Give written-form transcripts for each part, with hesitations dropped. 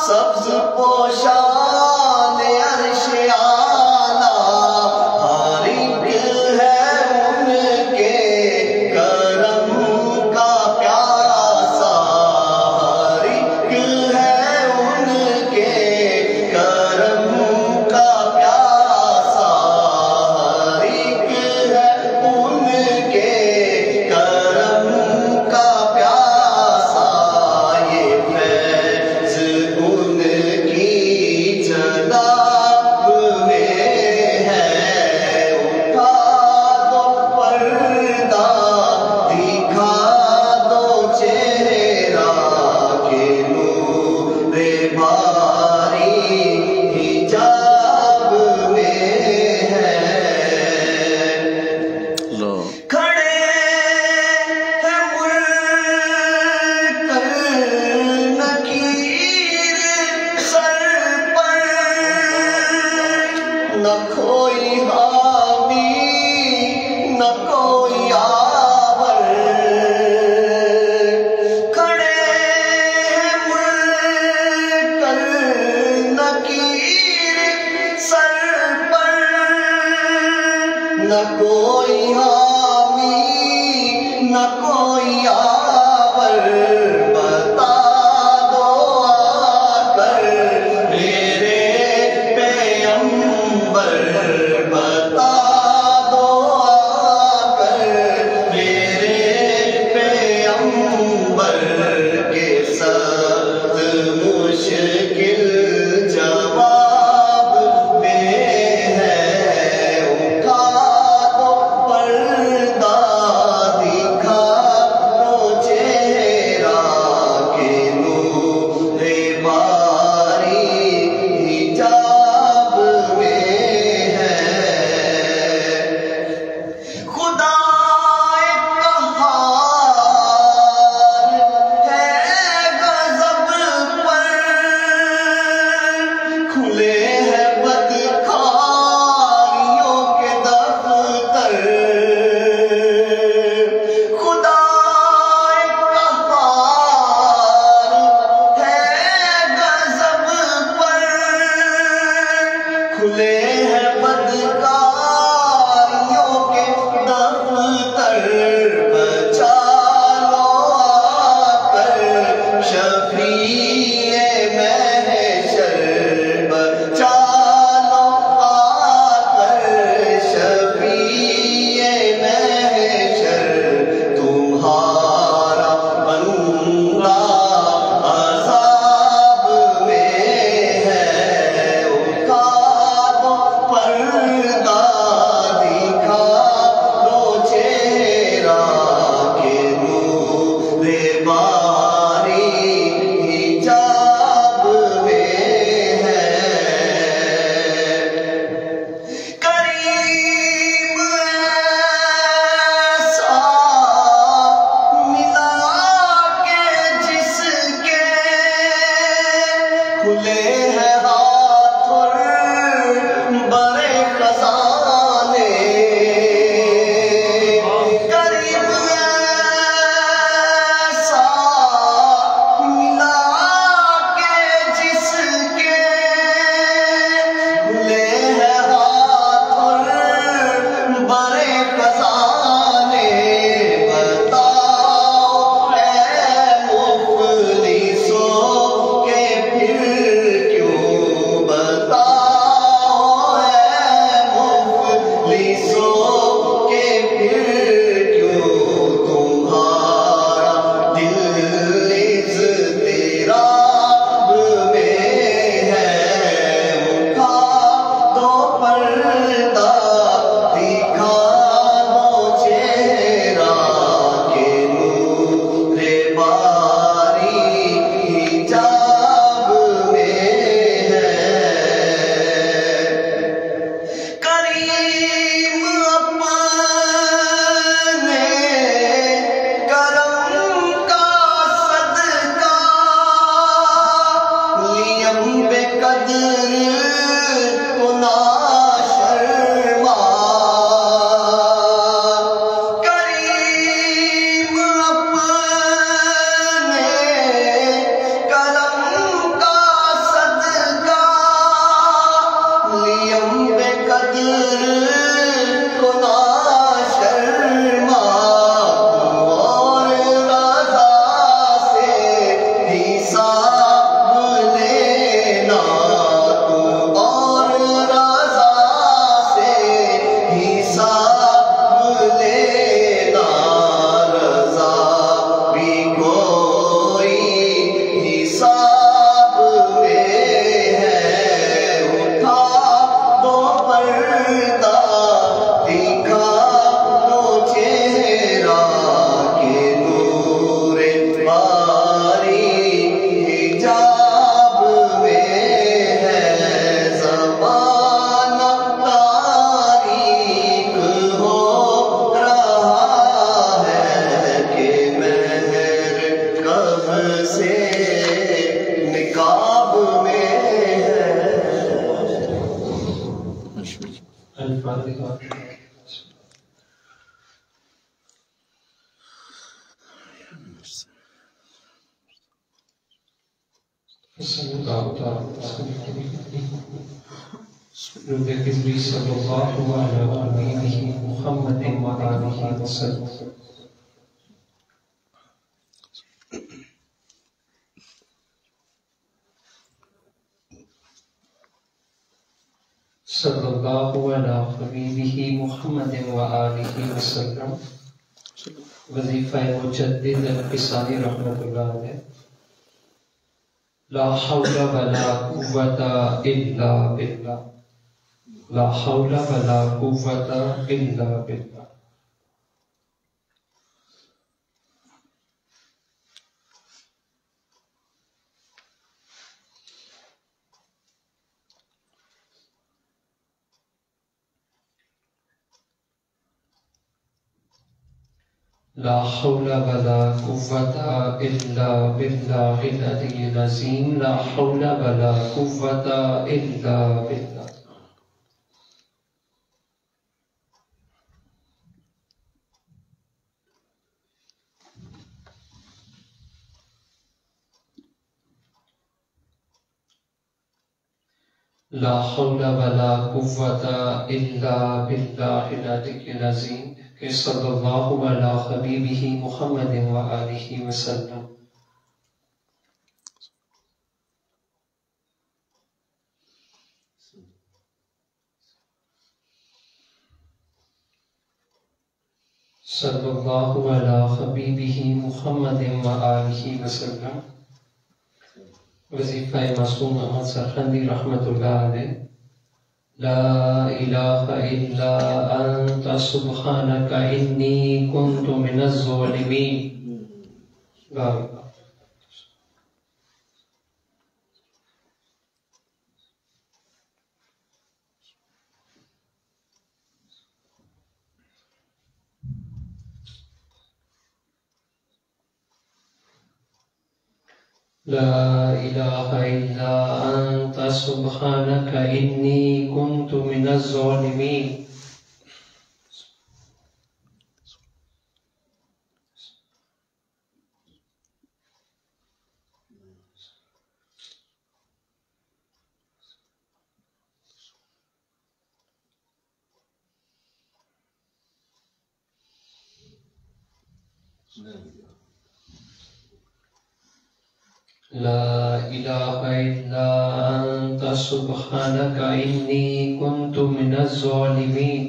سبز پوشان عرش نہ کوئی حامی نہ کوئی آور، کھڑے ہیں مل کر نکیر سر پر، نہ کوئی حامی نہ کوئی آور، بتا دو آ کر میرے پیغمبر، بتا دو آ کر میرے پیغمبر کے سخت مشکل جواب میں ہے، اٹھا دو پردہ دکھا دو چہرہ کے نور باری حجاب میں ہے، خدا قہار ہے غضب پر، کھلے ہیں بدکاریوں کے دفتر، خدا قہار ہے غضب پر، کھلے ہیں بدکاریوں کے دفتر، بچا لو آ کر شفیع محشر، بچا لو آ کر شفیع محشر، تمہارا بندہ عذاب میں ہے، اٹھا دو پردہ دکھا دو چہرہ کے نور باری حجاب میں ہے، کریم ایسا ملا کے جس کے کھلے ہیں ہاتھ اور بڑے خزانے، کریم ایسا ملا کے جس کے کھلے ہیں ہاتھ اور بڑے خزانے، بتاؤ اے مفلسوں کہ پھر کیوں، بتاؤ اے مفلسوں کہ پھر کیوں تمہارا دل اضطراب میں ہے، اٹھا دو پردہ دکھا دو چہرہ کے نور باری حجاب میں ہے، کریم اپنے کرم کا صدقہ لیم بے قدر کو نہ شرما، کریم اپنے کرم کا صدقہ لیم بے قدر کو نہ شرما، اور رضا سے حساب لینا، اور رضا سے حساب لینا، رضا بھی کوئی حساب میں ہے، اٹھا دو پردہ دکھا الفاتحة. صلی اللہ تعالیٰ صلی اللہ علیہ محمد وآلہ وسلم. صلی اللہ علیہ حبیبہ محمد وآلہ وسلم. وظیفہ مجدد القصانی رحمۃ اللہ علیہ. لا حول ولا قوة إلا بالله. لا حول ولا قوة إلا بالله. لا حول ولا قوة إلا بالله العلي العظيم. لا حول ولا قوة إلا بالله. لا حول ولا قوة إلا بالله العلي العظيم. صلی اللہ علیہ حبیبہ محمد وآلہ وسلم. صلی اللہ علیہ حبیبہ محمد وآلہ وسلم. وظیفہ معصوم احمد سرخندی رحمۃ اللہ علیہ. لا الہ الا انت سبحانک انی کنت من الظالمین. لا الہ. لا الہ الا انت سبحانک انی کنت من الظالمین. لا الہ الا انت سبحانک انی کنت من الظالمین.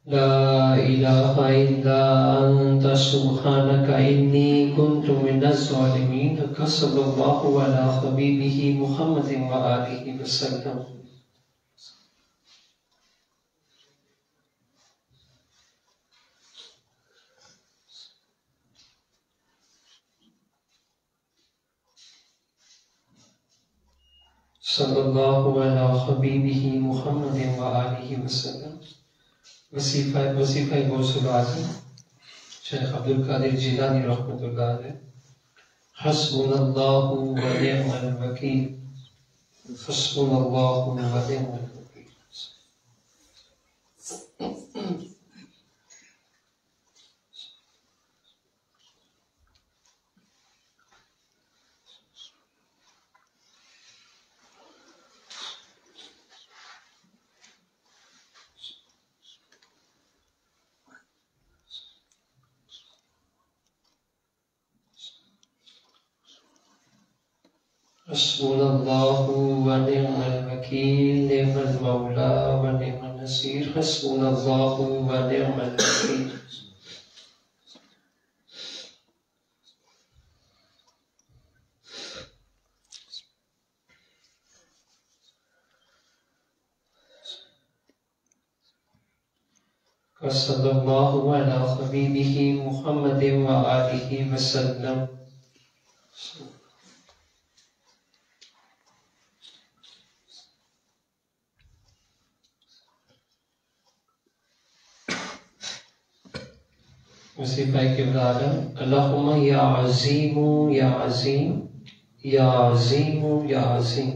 لا الہ الا انت سبحانک انی کنت من الظالمین. صلی اللہ علیہ حبیبہ محمد وآلہ وسلم. صلی اللہ علیہ حبیبہ محمد وآلہ وسلم. وظیفہ غوث العظم شیخ عبدالقادر جیلانی رحمۃ اللہ علیہ. حسبنا اللہ ونعم الوکیل. حسبنا اللہ ونعم الوکیل. حسبنا اللہ ونعم الوکیل. نعم المولا ونعم النصیر. حسبنا اللہ ونعم الوکیل. صلی اللہ علیہ حبیبہ محمد وآلہ وسلم. وظیفہ کردار اللہم یا عظیم یا عظیم یا عظیم یا عظیم.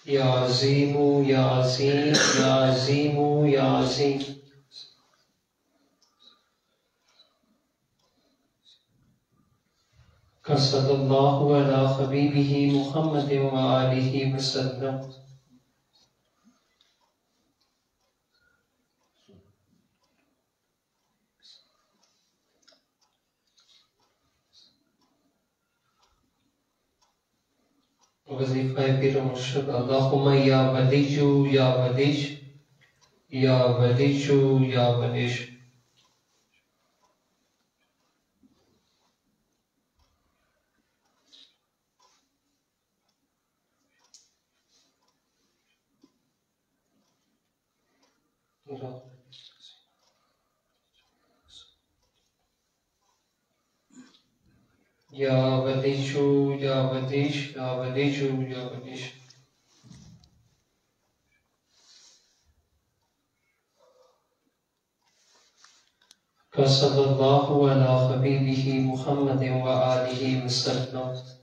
یا عظیم یا عظیم یا عظیم یا عظیم. صلی اللہ علی حبیبہ محمد وآلہ وسلم. وظیفہ پیر مرشد اللہم یا ولیج یا ولیج یا ولیج یا ولیج. یا ولیج یا ولیج یا ولیج یا ولیج. صلی اللہ علی حبیبہ محمد وآلہ وسلم.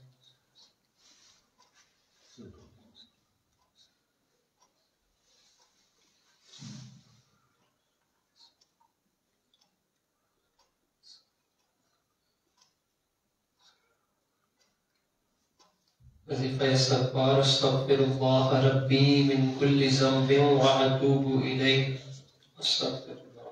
وظیفہ استغفار استغفر اللہ ربی من کل ذنب واتوب الیہ. استغفر اللہ.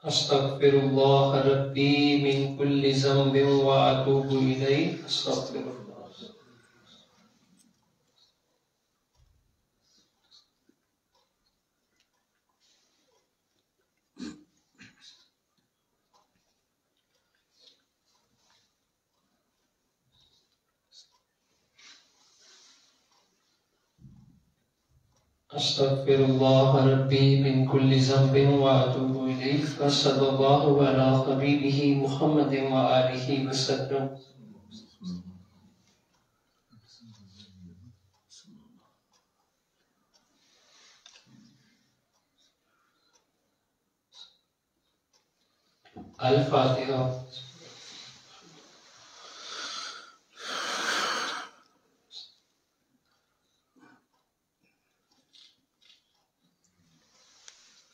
استغفر اللہ ربی من کل ذنب واتوب الیہ. استغفر اللہ. استغفر اللہ ربی من کل ذنب واتوب الیہ. صلی اللہ علی حبیبہ محمد وآلہ وسلم. الفاتحہ.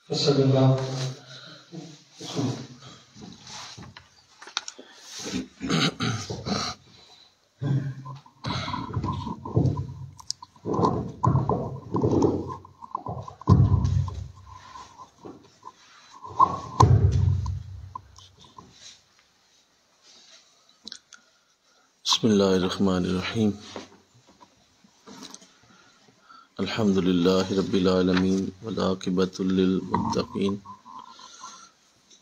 صلی اللہ بسم اللہ الرحمن الرحیم. الحمد للہ رب العالمین والعاقبۃ للمتقین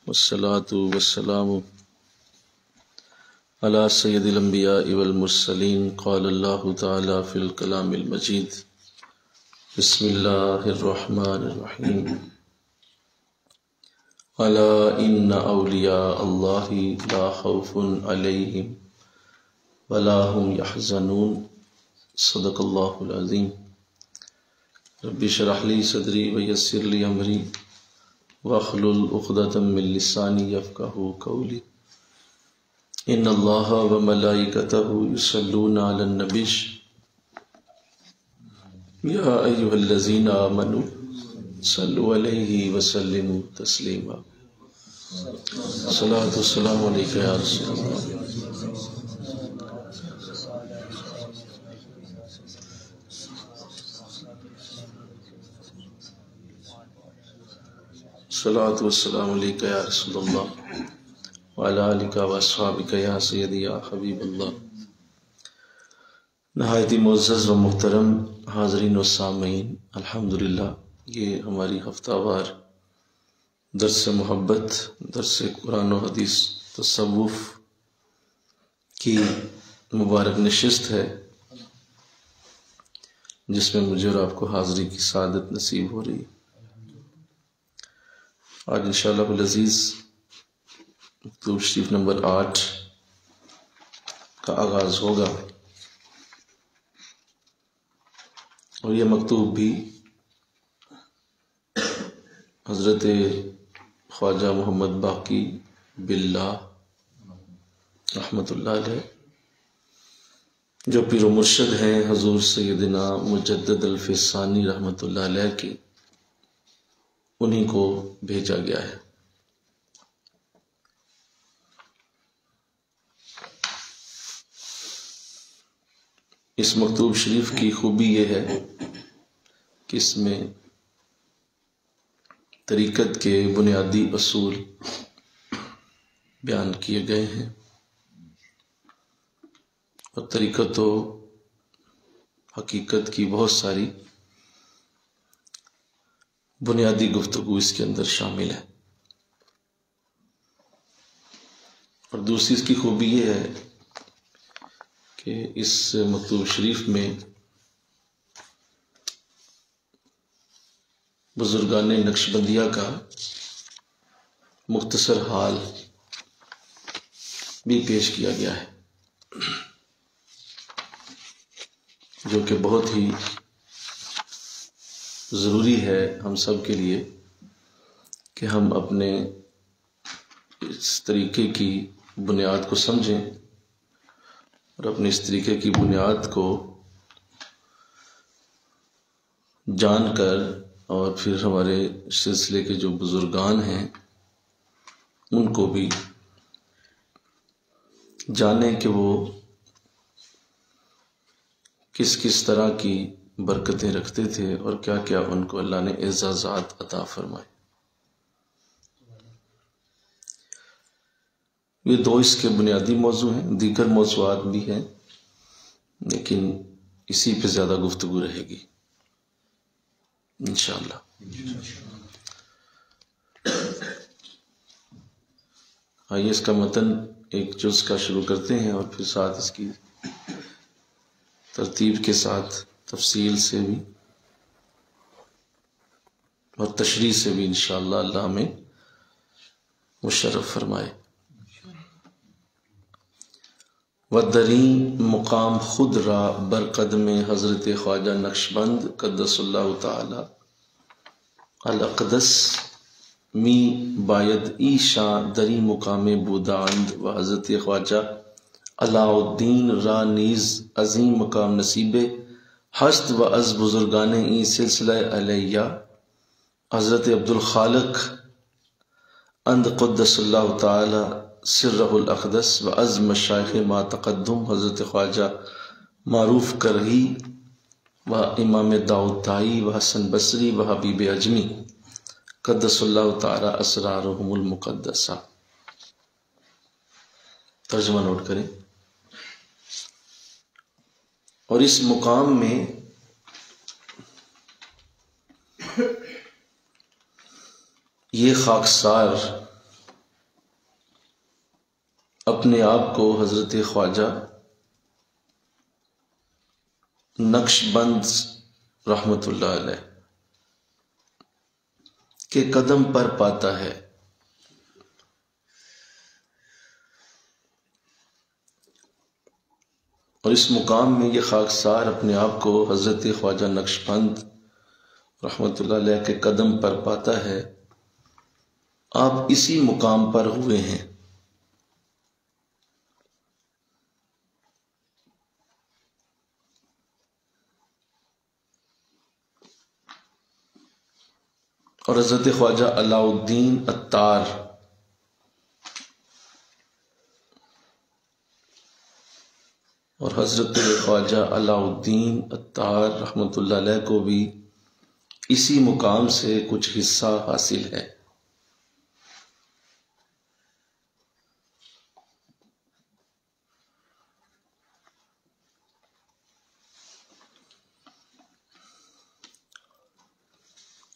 والصلاة والسلام علی سید الانبیاء والمرسلین. قال اللہ تعالی فی الکلام المجید بسم اللہ الرحمن الرحیم. الا ان اولیاء اللہ لا خوف علیہم ولا هم يحزنون. صدق اللہ العظیم. رب اشرح لي صدری ویسر لي امری واحلل عقدۃ من لسانی یفقہوا قولی. ان اللہ وملائکتہ یصلون علی النبی یا ایھا الذین آمنوا صلوا علیہ وسلموا تسلیما. صلاۃ والسلام علیک یا رسول اللہ. صلاۃ والسلام علیک یا رسول اللہ وعلی آلک واصحابک یا سیدی یا حبیب اللہ. نہایت ہی معزز و محترم حاضرین و سامعین، الحمدللہ یہ ہماری ہفتہ وار درس محبت، درس قرآن و حدیث تصوف کی مبارک نشست ہے، جس میں مجھے اور آپ کو حاضری کی سعادت نصیب ہو رہی ہے۔ آج انشاءاللہ العزیز مکتوب شریف نمبر 8 کا آغاز ہوگا، اور یہ مکتوب بھی حضرت خواجہ محمد باقی باللہ رحمۃ اللہ علیہ، جو پیر و مرشد ہیں حضور سیدنا مجدد الفسانی رحمۃ اللہ علیہ کی، انہی کو بھیجا گیا ہے۔ اس مکتوب شریف کی خوبی یہ ہے کہ اس میں طریقت کے بنیادی اصول بیان کیے گئے ہیں، اور طریقت و حقیقت کی بہت ساری بنیادی گفتگو اس کے اندر شامل ہے۔ اور دوسری اس کی خوبی یہ ہے کہ اس مکتوب شریف میں بزرگان نقشبندیہ کا مختصر حال بھی پیش کیا گیا ہے، جو کہ بہت ہی ضروری ہے ہم سب کے لیے کہ ہم اپنے اس طریقے کی بنیاد کو سمجھیں، اور اپنے اس طریقے کی بنیاد کو جان کر، اور پھر ہمارے سلسلے کے جو بزرگان ہیں ان کو بھی جانیں کہ وہ کس کس طرح کی برکتیں رکھتے تھے، اور کیا کیا ان کو اللہ نے اعزازات عطا فرمائے۔ یہ دو اس کے بنیادی موضوع ہیں، دیگر موضوعات بھی ہیں، لیکن اسی پہ زیادہ گفتگو رہے گی انشاءاللہ۔ آئیے اس کا متن ایک جز کا شروع کرتے ہیں، اور پھر ساتھ اس کی ترتیب کے ساتھ تفصیل سے بھی اور تشریح سے بھی انشاءاللہ اللہ ہمیں مشرف فرمائے۔ ودریں مقام خود را بر قدم حضرت خواجہ نقشبند قدس اللہ تعالی الاقدس می باید ایشاں دری مقام بوداند و حضرت خواجہ علاء الدین را نیز عظیم مقام نصیب ہست، و از بزرگان این سلسلہ علیہ حضرت عبدالخالق اند قدس اللہ تعالی سرہ الاقدس، و از مشائخ ما تقدم حضرت خواجہ معروف کرہی و امام داؤد طائی و حسن بصری و حبیب اجمی قدس اللہ تعالی اسرارہم المقدسہ۔ ترجمہ نوٹ کریں۔ اور اس مقام میں یہ خاکسار اپنے آپ کو حضرت خواجہ نقشبند رحمت اللہ علیہ کے قدم پر پاتا ہے، اور اس مقام میں یہ خاکسار اپنے آپ کو حضرت خواجہ نقشبند رحمت اللہ علیہ کے قدم پر پاتا ہے۔ آپ اسی مقام پر ہوئے ہیں، اور حضرت خواجہ علاء الدین عطار اور حضرت خواجہ علاء الدین عطار رحمۃ اللہ علیہ کو بھی اسی مقام سے کچھ حصہ حاصل ہے۔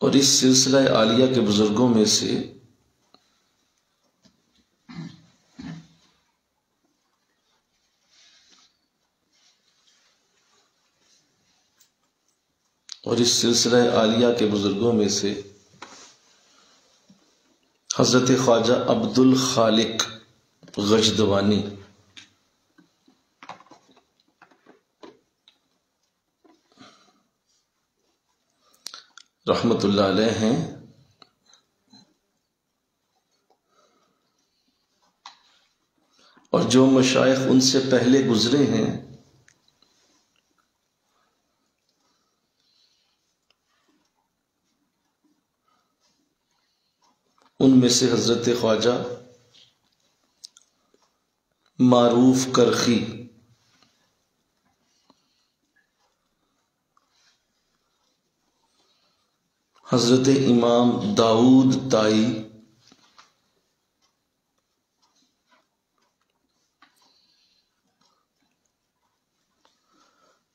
اور اس سلسلہ عالیہ کے بزرگوں میں سے حضرت خواجہ عبد الخالق غجدوانی رحمت اللہ علیہ ہیں، اور جو مشائخ ان سے پہلے گزرے ہیں ان میں سے حضرت خواجہ معروف کرخی، حضرت امام داؤد تائی،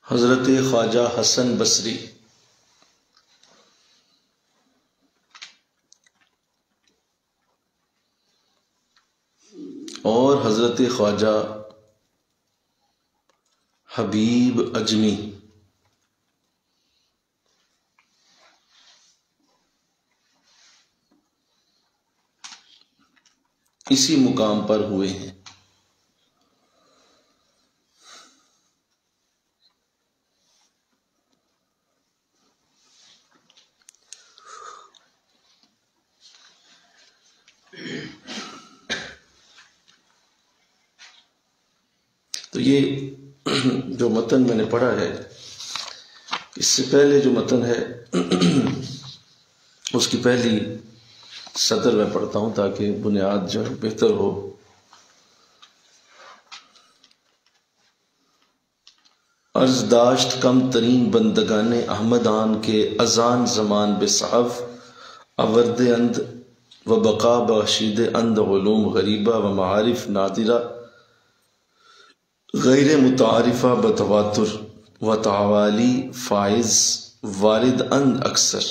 حضرت خواجہ حسن بصری، اور حضرت خواجہ حبیب اجمی، اسی مقام پر ہوئے ہیں۔ تو یہ جو متن میں نے پڑھا ہے، اس سے پہلے جو متن ہے اس کی پہلی سطر میں پڑھتا ہوں تاکہ بنیاد جو ہے بہتر ہو۔ عرض داشت کم ترین بندگان احمدان کے اذان زمان بے صحف اورد اند و بقا بخشید اند علوم غریبہ و معارف نادرہ غیر متعارفہ بتواتر و تعوالی فائز وارد اند اکثر۔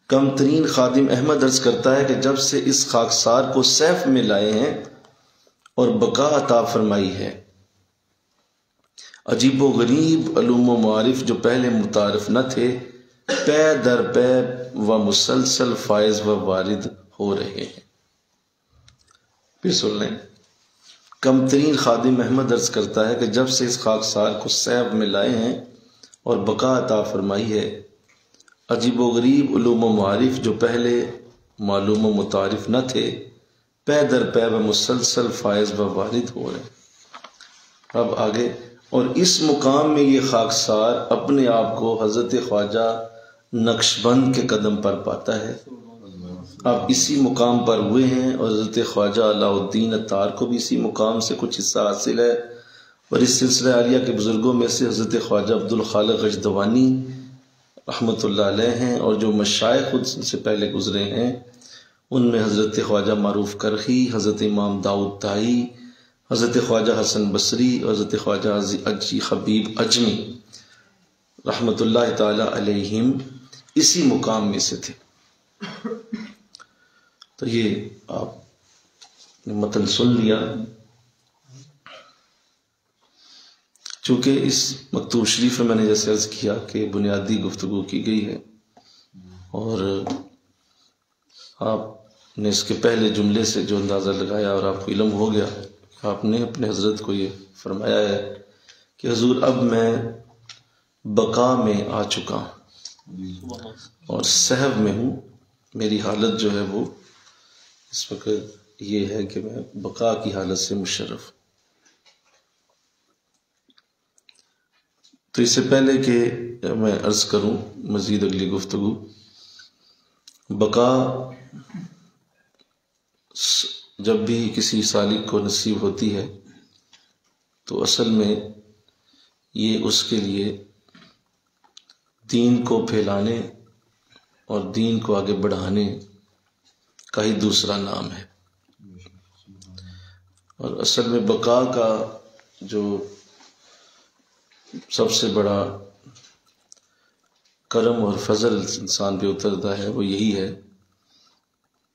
کم ترین خادم احمد عرض کرتا ہے کہ جب سے اس خاکسار کو سیف میں لائے ہیں اور بقا عطا فرمائی ہے، عجیب و غریب علوم و معارف جو پہلے متعارف نہ تھے، پے در پے و مسلسل فائز و وارد ہو رہے ہیں۔ پھر سن لیں، کم ترین خادم احمد عرض کرتا ہے کہ جب سے اس خاکسار کو سیف میں لائے ہیں اور بقا عطا فرمائی ہے، عجیب و غریب علوم و معارف جو پہلے معلوم و متعارف نہ تھے، پے در پے و مسلسل فائز و وارد ہو رہے ہیں۔ اب آگے، اور اس مقام میں یہ خاکسار اپنے آپ کو حضرت خواجہ نقشبند کے قدم پر پاتا ہے۔ اب اسی مقام پر ہوئے ہیں، اور حضرت خواجہ علاء الدین اتار کو بھی اسی مقام سے کچھ حصہ حاصل ہے، اور اس سلسلہ عالیہ کے بزرگوں میں سے حضرت خواجہ عبد الخالق غجدوانی رحمت اللہ علیہ ہیں، اور جو مشائخ خود سے پہلے گزرے ہیں ان میں حضرت خواجہ معروف کرخی، حضرت امام داؤد تائی، حضرت خواجہ حسن بصری اور حضرت خواجہ حبیب اجمی رحمت اللہ تعالی علیہم اسی مقام میں سے تھے۔ تو یہ آپ نے متن سن لیا۔ چونکہ اس مکتوب شریف میں نے جیسے عرض کیا کہ بنیادی گفتگو کی گئی ہے، اور آپ نے اس کے پہلے جملے سے جو اندازہ لگایا اور آپ کو علم ہو گیا، آپ نے اپنے حضرت کو یہ فرمایا ہے کہ حضور اب میں بقا میں آ چکا ہوں اور صحب میں ہوں، میری حالت جو ہے وہ اس وقت یہ ہے کہ میں بقا کی حالت سے مشرف۔ تو اس سے پہلے کہ میں عرض کروں مزید اگلی گفتگو، بقا جب بھی کسی سالک کو نصیب ہوتی ہے تو اصل میں یہ اس کے لیے دین کو پھیلانے اور دین کو آگے بڑھانے کا ہی دوسرا نام ہے۔ اور اصل میں بقا کا جو سب سے بڑا کرم اور فضل انسان پہ اترتا ہے وہ یہی ہے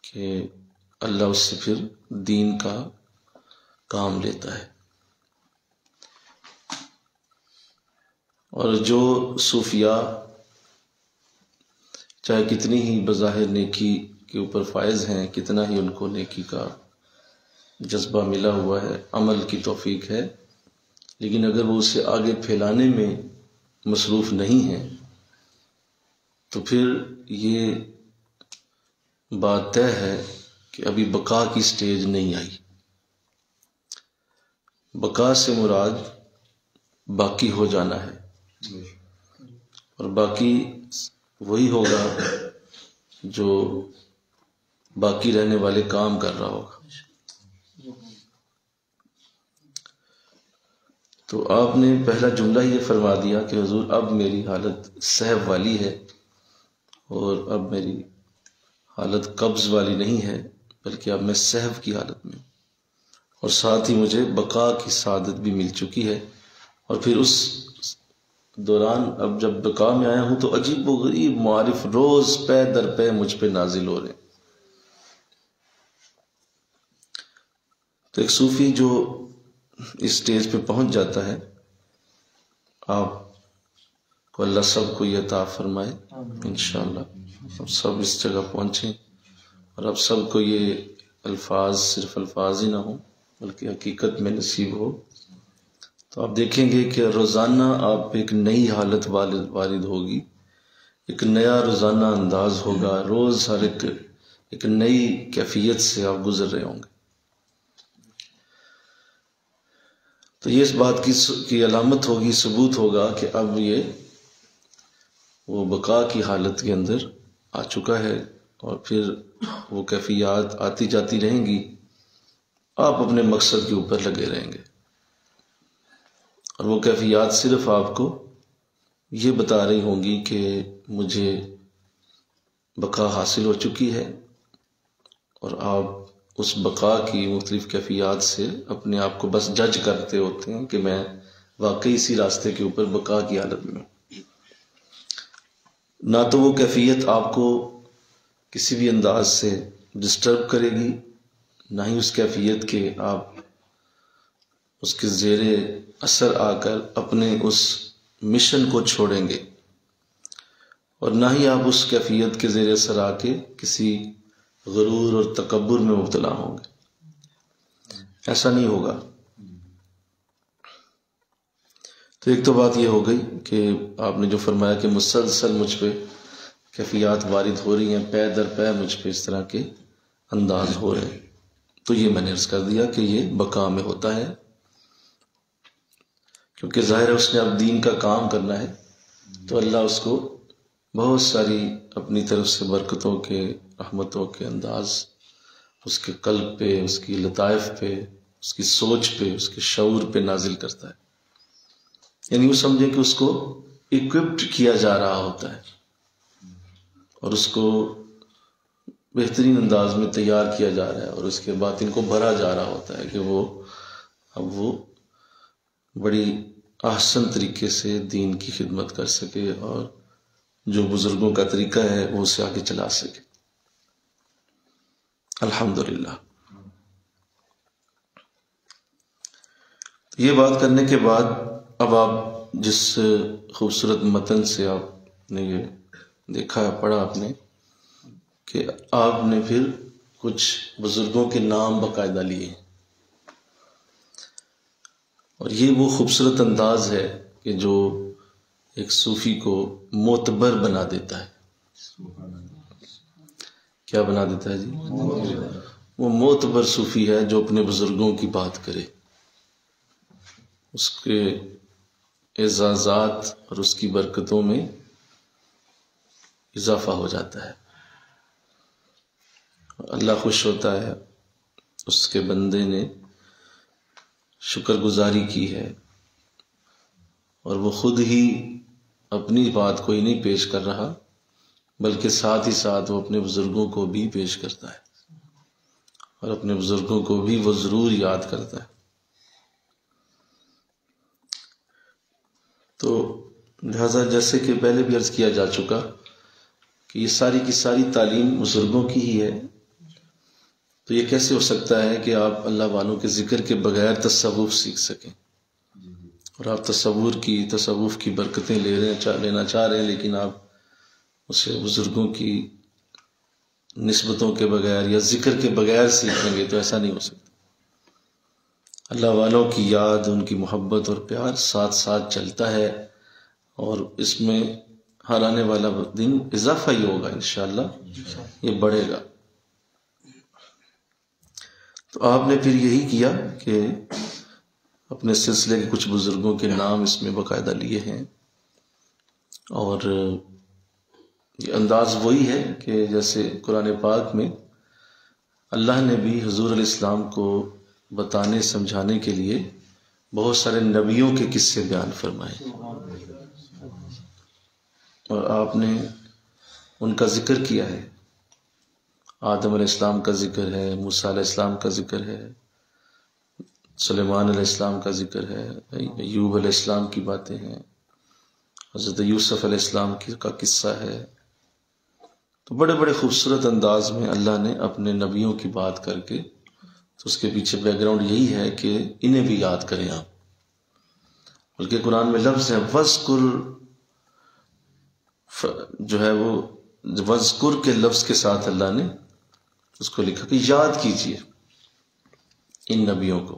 کہ اللہ اس سے پھر دین کا کام لیتا ہے. اور جو صوفیاء چاہے کتنی ہی بظاہر نیکی کے اوپر فائز ہیں، کتنا ہی ان کو نیکی کا جذبہ ملا ہوا ہے، عمل کی توفیق ہے، لیکن اگر وہ اسے آگے پھیلانے میں مصروف نہیں ہیں تو پھر یہ بات طے ہے کہ ابھی بقا کی سٹیج نہیں آئی. بقا سے مراد باقی ہو جانا ہے، اور باقی وہی ہوگا جو باقی رہنے والے کام کر رہا ہوگا. تو آپ نے پہلا جملہ یہ فرما دیا کہ حضور اب میری حالت سہو والی ہے، اور اب میری حالت قبض والی نہیں ہے، بلکہ اب میں سہو کی حالت میں ہوں، اور ساتھ ہی مجھے بقا کی سعادت بھی مل چکی ہے. اور پھر اس دوران اب جب بقا میں آیا ہوں تو عجیب و غریب معارف روز پے در پے مجھ پہ نازل ہو رہے ہیں. تو ایک صوفی جو اس سٹیج پہ پہنچ جاتا ہے، آپ کو اللہ سب کو یہ عطا فرمائے انشاءاللہ. اب سب اس جگہ پہنچیں اور اب سب کو یہ الفاظ صرف الفاظ ہی نہ ہوں بلکہ حقیقت میں نصیب ہو. تو آپ دیکھیں گے کہ روزانہ آپ ایک نئی حالت وارد ہوگی، ایک نیا روزانہ انداز ہوگا، روز ہر ایک نئی کیفیت سے آپ گزر رہے ہوں گے. تو یہ اس بات کی علامت ہوگی، ثبوت ہوگا کہ اب یہ وہ بقا کی حالت کے اندر آ چکا ہے، اور پھر وہ کیفیات آتی جاتی رہیں گی، آپ اپنے مقصد کے اوپر لگے رہیں گے. اور وہ کیفیات صرف آپ کو یہ بتا رہی ہوں گی کہ مجھے بقا حاصل ہو چکی ہے، اور آپ اس بقا کی مختلف کیفیات سے اپنے آپ کو بس جج کرتے ہوتے ہیں کہ میں واقعی اسی راستے کے اوپر بقا کی حالت میں ہوں. نہ تو وہ کیفیت آپ کو کسی بھی انداز سے ڈسٹرب کرے گی، نہ ہی اس کیفیت کے آپ اس کے زیر اثر آ کر اپنے اس مشن کو چھوڑیں گے، اور نہ ہی آپ اس کیفیت کے زیر اثر آ کے کسی غرور اور تکبر میں مبتلا ہوں گے. ایسا نہیں ہوگا. تو ایک تو بات یہ ہو گئی کہ آپ نے جو فرمایا کہ مسلسل مجھ پہ کیفیات وارد ہو رہی ہیں، پے در پے مجھ پہ اس طرح کے انداز ہو رہے ہیں. تو یہ میں نے عرض کر دیا کہ یہ بقا میں ہوتا ہے، کیونکہ ظاہر ہے اس نے اب دین کا کام کرنا ہے، تو اللہ اس کو بہت ساری اپنی طرف سے برکتوں کے، رحمتوں کے انداز اس کے قلب پہ، اس کی لطائف پہ، اس کی سوچ پہ، اس کے شعور پہ نازل کرتا ہے. یعنی وہ سمجھے کہ اس کو اکوپڈ کیا جا رہا ہوتا ہے، اور اس کو بہترین انداز میں تیار کیا جا رہا ہے، اور اس کے بعد ان کو بھرا جا رہا ہوتا ہے کہ اب وہ بڑی احسن طریقے سے دین کی خدمت کر سکے، اور جو بزرگوں کا طریقہ ہے وہ اسے آگے چلا سکے. الحمدللہ. یہ بات کرنے کے بعد اب آپ جس خوبصورت متن سے آپ نے یہ دیکھا ہے، پڑھا آپ نے، کہ آپ نے پھر کچھ بزرگوں کے نام باقاعدہ لیے ہیں، اور یہ وہ خوبصورت انداز ہے کہ جو ایک صوفی کو معتبر بنا دیتا ہے. کیا بنا دیتا ہے جی؟ وہ معتبر صوفی ہے جو اپنے بزرگوں کی بات کرے، اس کے اعزازات اور اس کی برکتوں میں اضافہ ہو جاتا ہے. اللہ خوش ہوتا ہے، اس کے بندے نے شکر گزاری کی ہے، اور وہ خود ہی اپنی بات کو ہی نہیں پیش کر رہا بلکہ ساتھ ہی ساتھ وہ اپنے بزرگوں کو بھی پیش کرتا ہے، اور اپنے بزرگوں کو بھی وہ ضرور یاد کرتا ہے. تو لہٰذا جیسے کہ پہلے بھی عرض کیا جا چکا کہ یہ ساری کی ساری تعلیم بزرگوں کی ہی ہے، تو یہ کیسے ہو سکتا ہے کہ آپ اللہ والوں کے ذکر کے بغیر تصوف سیکھ سکیں؟ اور آپ تصوف کی برکتیں لینا چاہ رہے ہیں، لیکن آپ اسے بزرگوں کی نسبتوں کے بغیر یا ذکر کے بغیر سیکھیں گے تو ایسا نہیں ہو سکتا۔ اللہ والوں کی یاد، ان کی محبت اور پیار ساتھ ساتھ چلتا ہے، اور اس میں ہر آنے والا دن اضافہ ہی ہوگا انشاءاللہ، یہ بڑھے گا۔ تو آپ نے پھر یہی کیا کہ اپنے سلسلے کے کچھ بزرگوں کے نام اس میں باقاعدہ لیے ہیں، اور یہ انداز وہی ہے کہ جیسے قرآن پاک میں اللہ نے بھی حضور علیہ السلام کو بتانے سمجھانے کے لیے بہت سارے نبیوں کے قصے بیان فرمائے، اور آپ نے ان کا ذکر کیا ہے۔ آدم علیہ السلام کا ذکر ہے، موسیٰ علیہ السلام کا ذکر ہے، سلیمان علیہ السلام کا ذکر ہے، ایوب علیہ السلام کی باتیں ہیں، حضرت یوسف علیہ السلام کا قصہ ہے۔ تو بڑے بڑے خوبصورت انداز میں اللہ نے اپنے نبیوں کی بات کر کے، تو اس کے پیچھے بیک گراؤنڈ یہی ہے کہ انہیں بھی یاد کریں آپ، بلکہ قرآن میں لفظ ہے وَذْكُرْ، جو ہے وہ وَذْكُرْ کے لفظ کے ساتھ اللہ نے اس کو لکھا کہ یاد کیجئے ان نبیوں کو۔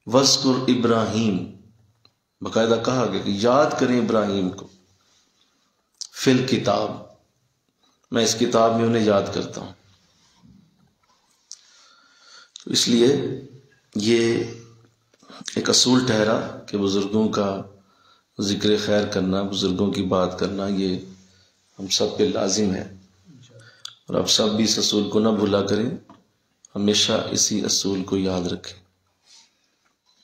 وَذْكُرْ ابراہیم، باقاعدہ کہا گیا کہ یاد کریں ابراہیم کو، فی الکتاب، میں اس کتاب میں انہیں یاد کرتا ہوں۔ تو اس لیے یہ ایک اصول ٹھہرا کہ بزرگوں کا ذکر خیر کرنا، بزرگوں کی بات کرنا، یہ ہم سب پہ لازم ہے، اور آپ سب بھی اس اصول کو نہ بھولا کریں، ہمیشہ اسی اصول کو یاد رکھیں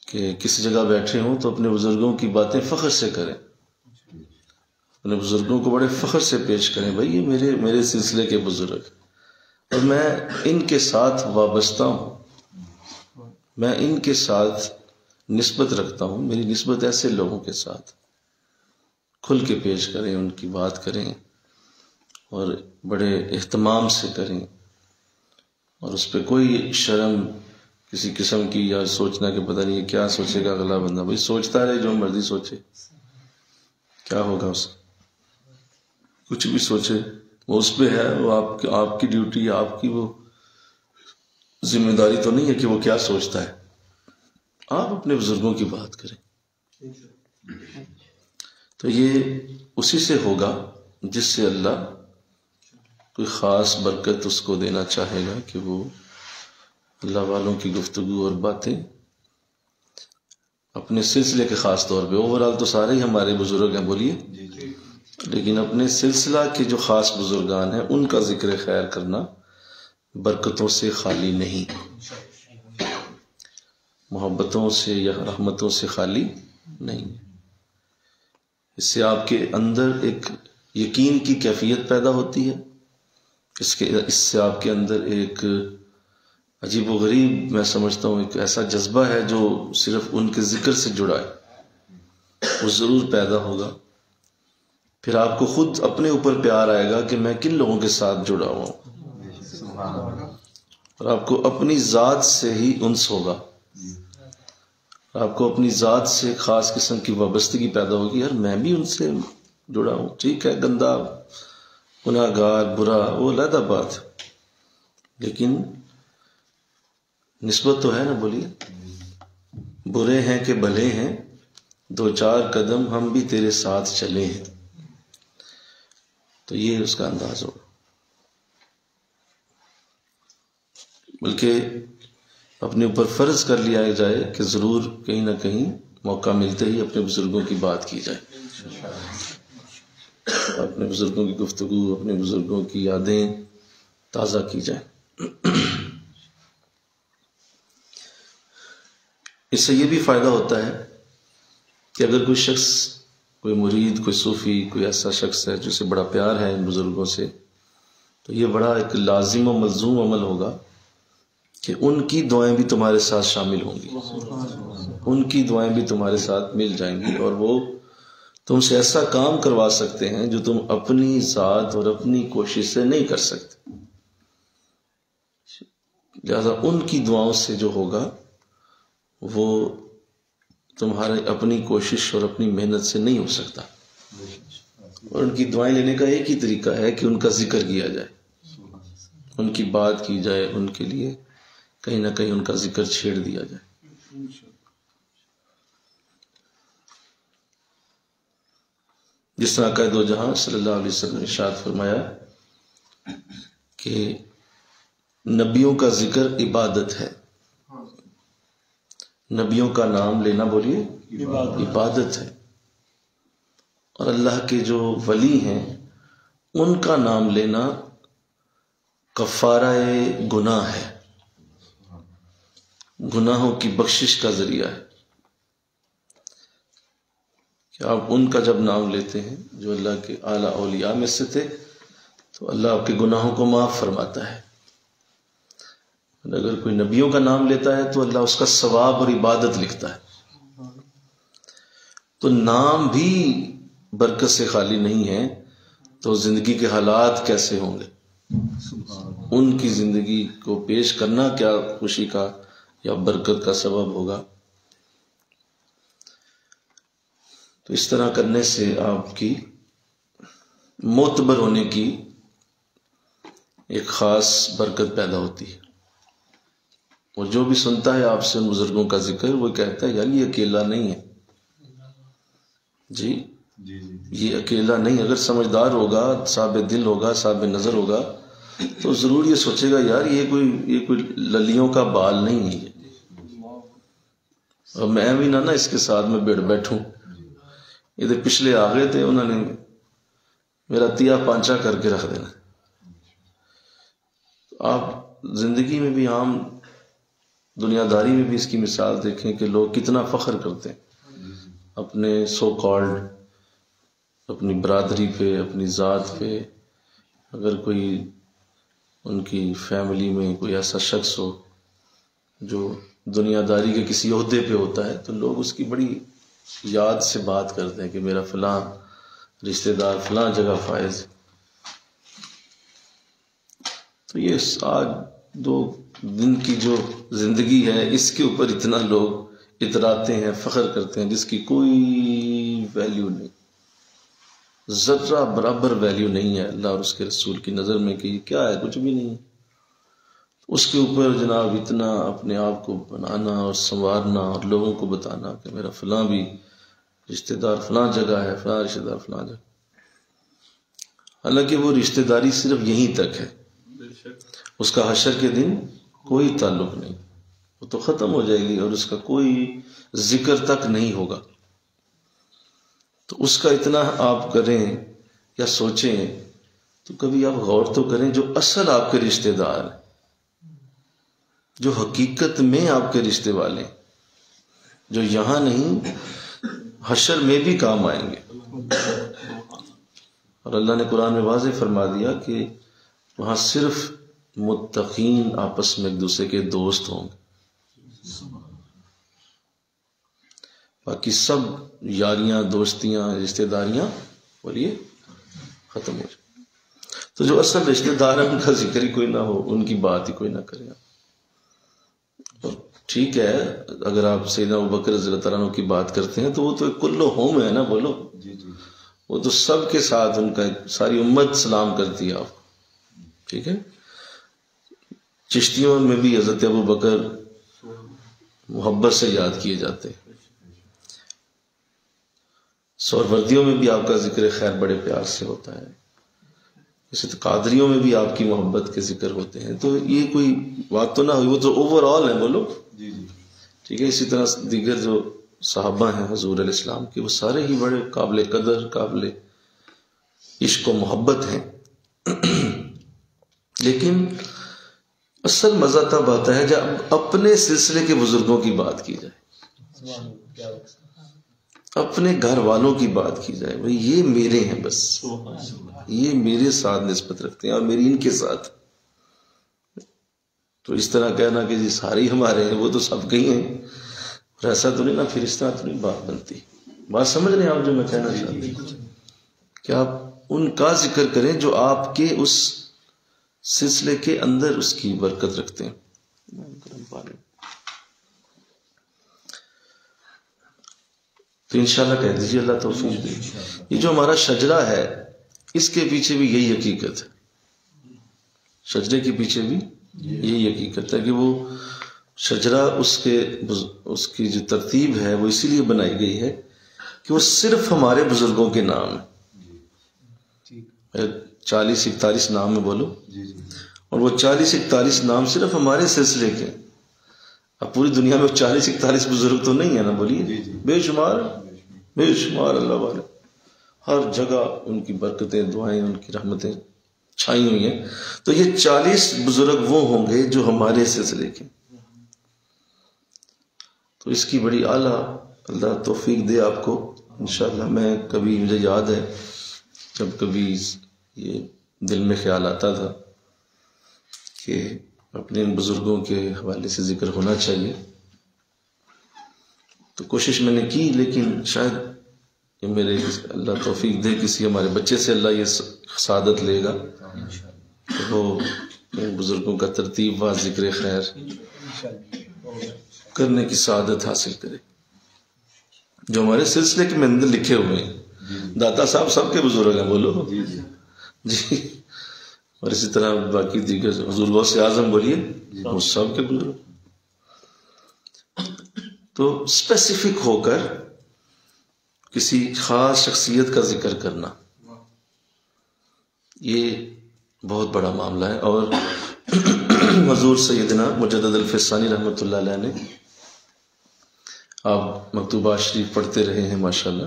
کہ کسی جگہ بیٹھے ہوں تو اپنے بزرگوں کی باتیں فخر سے کریں، اپنے بزرگوں کو بڑے فخر سے پیش کریں، بھائی یہ میرے سلسلے کے بزرگ، اور میں ان کے ساتھ وابستہ ہوں، میں ان کے ساتھ نسبت رکھتا ہوں، میری نسبت ایسے لوگوں کے ساتھ۔ کھل کے پیش کریں، ان کی بات کریں، اور بڑے اہتمام سے کریں، اور اس پہ کوئی شرم کسی قسم کی یا سوچنا کہ پتہ نہیں کیا سوچے گا اگلا بندہ، بھائی سوچتا رہے جو مرضی سوچے، کیا ہوگا اس سے؟ کچھ بھی سوچے، وہ اس پہ ہے، وہ آپ کی ڈیوٹی، آپ کی وہ ذمہ داری تو نہیں ہے کہ وہ کیا سوچتا ہے۔ آپ اپنے بزرگوں کی بات کریں، تو یہ اسی سے ہوگا جس سے اللہ کوئی خاص برکت اس کو دینا چاہے گا کہ وہ اللہ والوں کی گفتگو اور باتیں اپنے سلسلے کے خاص طور پہ، اوورال تو سارے ہی ہمارے بزرگ ہیں، بولیے، لیکن اپنے سلسلہ کے جو خاص بزرگان ہیں ان کا ذکر خیر کرنا برکتوں سے خالی نہیں، محبتوں سے یا رحمتوں سے خالی نہیں۔ اس سے آپ کے اندر ایک یقین کی کیفیت پیدا ہوتی ہے، اس سے آپ کے اندر ایک عجیب و غریب، میں سمجھتا ہوں ایک ایسا جذبہ ہے جو صرف ان کے ذکر سے جڑا ہے، وہ ضرور پیدا ہوگا۔ پھر آپ کو خود اپنے اوپر پیار آئے گا کہ میں کن لوگوں کے ساتھ جڑا ہوا ہوں، اور آپ کو اپنی ذات سے ہی انس ہوگا، آپ کو اپنی ذات سے خاص قسم کی وابستگی پیدا ہوگی، یار میں بھی ان سے جڑا ہوں، ٹھیک ہے گندا، گناہ گار، برا، وہ علیحدہ بات، لیکن نسبت تو ہے نا، بولیے، برے ہیں کہ بھلے ہیں، دو چار قدم ہم بھی تیرے ساتھ چلے ہیں، تو یہ اس کا انداز ہوگا۔ بلکہ اپنے اوپر فرض کر لیا جائے کہ ضرور کہیں نہ کہیں موقع ملتے ہی اپنے بزرگوں کی بات کی جائے، اپنے بزرگوں کی گفتگو، اپنے بزرگوں کی یادیں تازہ کی جائیں۔ اس سے یہ بھی فائدہ ہوتا ہے کہ اگر کوئی شخص، کوئی مرید، کوئی صوفی، کوئی ایسا شخص ہے جسے بڑا پیار ہے ان بزرگوں سے، تو یہ بڑا ایک لازم و ملزوم عمل ہوگا کہ ان کی دعائیں بھی تمہارے ساتھ شامل ہوں گی، ان کی دعائیں بھی تمہارے ساتھ مل جائیں گی، اور وہ تم سے ایسا کام کروا سکتے ہیں جو تم اپنی ذات اور اپنی کوشش سے نہیں کر سکتے. لہذا ان کی دعاؤں سے جو ہوگا وہ تمہارے اپنی کوشش اور اپنی محنت سے نہیں ہو سکتا. اور ان کی دعائیں لینے کا ایک ہی طریقہ ہے کہ ان کا ذکر کیا جائے، ان کی بات کی جائے، ان کے لیے کہیں نہ کہیں ان کا ذکر چھیڑ دیا جائے. جس طرح قائد و جہاں صلی اللہ علیہ وسلم نے ارشاد فرمایا کہ نبیوں کا ذکر عبادت ہے. نبیوں کا نام لینا بولیے عبادت ہے، اور اللہ کے جو ولی ہیں ان کا نام لینا کفارہ گناہ ہے، گناہوں کی بخشش کا ذریعہ ہے. کہ آپ ان کا جب نام لیتے ہیں جو اللہ کے اعلیٰ اولیاء میں سے تھے تو اللہ آپ کے گناہوں کو معاف فرماتا ہے. اگر کوئی نبیوں کا نام لیتا ہے تو اللہ اس کا ثواب اور عبادت لکھتا ہے. تو نام بھی برکت سے خالی نہیں ہے تو زندگی کے حالات کیسے ہوں گے، ان کی زندگی کو پیش کرنا کیا خوشی کا یا برکت کا سبب ہوگا. تو اس طرح کرنے سے آپ کی معتبر ہونے کی ایک خاص برکت پیدا ہوتی ہے. اور جو بھی سنتا ہے آپ سے ان بزرگوں کا ذکر وہ کہتا ہے یار یہ اکیلا نہیں ہے، جی یہ اکیلا نہیں. اگر سمجھدار ہوگا، صاحب دل ہوگا، صاحب نظر ہوگا تو ضرور یہ سوچے گا یار یہ کوئی للیوں کا بال نہیں ہے، اور میں بھی نہ اس کے ساتھ میں بیٹھوں. ادھر پچھلے آ گئے تھے، انہوں نے میرا تیا پانچا کر کے رکھ دینا. آپ زندگی میں بھی عام دنیا داری میں بھی اس کی مثال دیکھیں کہ لوگ کتنا فخر کرتے ہیں اپنے سو کالڈ، اپنی برادری پہ، اپنی ذات پہ. اگر کوئی ان کی فیملی میں کوئی ایسا شخص ہو جو دنیا داری کے کسی عہدے پہ ہوتا ہے تو لوگ اس کی بڑی یاد سے بات کرتے ہیں کہ میرا فلاں رشتہ دار فلاں جگہ فائز. تو یہ آج 2 دن کی جو زندگی ہے اس کے اوپر اتنا لوگ اتراتے ہیں، فخر کرتے ہیں، جس کی کوئی ویلیو نہیں، ذرہ برابر ویلیو نہیں ہے اللہ اور اس کے رسول کی نظر میں کہ یہ کیا ہے، کچھ بھی نہیں. اس کے اوپر جناب اتنا اپنے آپ کو بنانا اور سنوارنا اور لوگوں کو بتانا کہ میرا فلاں بھی رشتہ دار فلاں جگہ ہے، فلاں رشتہ دار فلاں جگہ. حالانکہ وہ رشتہ داری صرف یہیں تک ہے، اس کا حشر کے دن کوئی تعلق نہیں، وہ تو ختم ہو جائے گی اور اس کا کوئی ذکر تک نہیں ہوگا. تو اس کا اتنا آپ کریں یا سوچیں تو کبھی آپ غور تو کریں جو اصل آپ کے رشتہ دار ہیں، جو حقیقت میں آپ کے رشتے والے، جو یہاں نہیں حشر میں بھی کام آئیں گے. اور اللہ نے قرآن میں واضح فرما دیا کہ وہاں صرف متقین آپس میں ایک دوسرے کے دوست ہوں گے، باقی سب یاریاں، دوستیاں، رشتہ داریاں بولیے ختم ہو جائیں. تو جو اصل رشتہ دار ہیں ان کا ذکر ہی کوئی نہ ہو، ان کی بات ہی کوئی نہ کرے. ٹھیک ہے اگر آپ سیدنا ابوبکر رضی اللہ تعالیٰ عنہ کی بات کرتے ہیں تو وہ تو ایک کلو ہوم ہے نا، بولو وہ تو سب کے ساتھ ان کا ساری امت سلام کرتی ہے آپ کو. ٹھیک ہے، چشتیوں میں بھی حضرت ابوبکر محبت سے یاد کیے جاتے ہیں، سہروردیوں میں بھی آپ کا ذکر خیر بڑے پیار سے ہوتا ہے، اسی طرح قادریوں میں بھی آپ کی محبت کے ذکر ہوتے ہیں. تو یہ کوئی بات تو نہ ہوئی، وہ تو اوور آل ہے، بولو ٹھیک ہے. اسی طرح دیگر جو صحابہ ہیں حضور علیہ السلام کے وہ سارے ہی بڑے قابل قدر، قابل عشق و محبت ہیں. لیکن اصل مزہ تب آتا ہے جب اپنے سلسلے کے بزرگوں کی بات کی جائے، اپنے گھر والوں کی بات کی جائے. بھئی یہ میرے ہیں، بس یہ میرے ساتھ نسبت رکھتے ہیں اور میری ان کے ساتھ. تو اس طرح کہنا کہ جی سارے ہی ہمارے ہیں، وہ تو سب کے ہی ہیں، اور ایسا تو نہیں نا، پھر اس طرح تو نہیں بات بنتی. بات سمجھ رہے ہیں آپ جو میں کہنا چاہتا ہوں کہ آپ ان کا ذکر کریں جو آپ کے اس سلسلے کے اندر اس کی برکت رکھتے ہیں. تو انشاءاللہ کہہ دیجیے اللہ توفیق دے. یہ جو ہمارا شجرہ ہے اس کے پیچھے بھی یہی حقیقت ہے. شجرے کے پیچھے بھی یہی حقیقت ہے کہ وہ شجرہ اس کی جو ترتیب ہے وہ اسی لیے بنائی گئی ہے کہ وہ صرف ہمارے بزرگوں کے نام ہیں. 40-41 نام میں بولو، اور وہ 40-41 نام صرف ہمارے سلسلے کے. اب پوری دنیا میں 40-41 بزرگ تو نہیں ہے نا، بولیے. بے شمار اللہ والے، ہر جگہ ان کی برکتیں، دعائیں، ان کی رحمتیں چھائی ہوئی ہیں. تو یہ 40 بزرگ وہ ہوں گے جو ہمارے سلسلے کے. تو اس کی بڑی اعلیٰ اللہ توفیق دے آپ کو انشاءاللہ. میں کبھی مجھے یاد ہے جب کبھی یہ دل میں خیال آتا تھا کہ اپنے ان بزرگوں کے حوالے سے ذکر ہونا چاہیے، تو کوشش میں نے کی، لیکن شاید یہ میرے اللہ توفیق دے کسی ہمارے بچے سے اللہ یہ سعادت لے گا کہ وہ ان بزرگوں کا ترتیب و ذکر خیر کرنے کی سعادت حاصل کرے جو ہمارے سلسلے کے اندر لکھے ہوئے ہیں. داتا صاحب سب کے بزرگ ہیں، بولو جی. اور اسی طرح باقی دیگر حضور غوث اعظم بولیے، وہ سب کے بزرگ. تو اسپیسیفک ہو کر کسی خاص شخصیت کا ذکر کرنا یہ بہت بڑا معاملہ ہے. اور حضور سیدنا مجدد الفسانی رحمۃ اللہ علیہ نے، آپ مکتوبات شریف پڑھتے رہے ہیں ماشاءاللہ.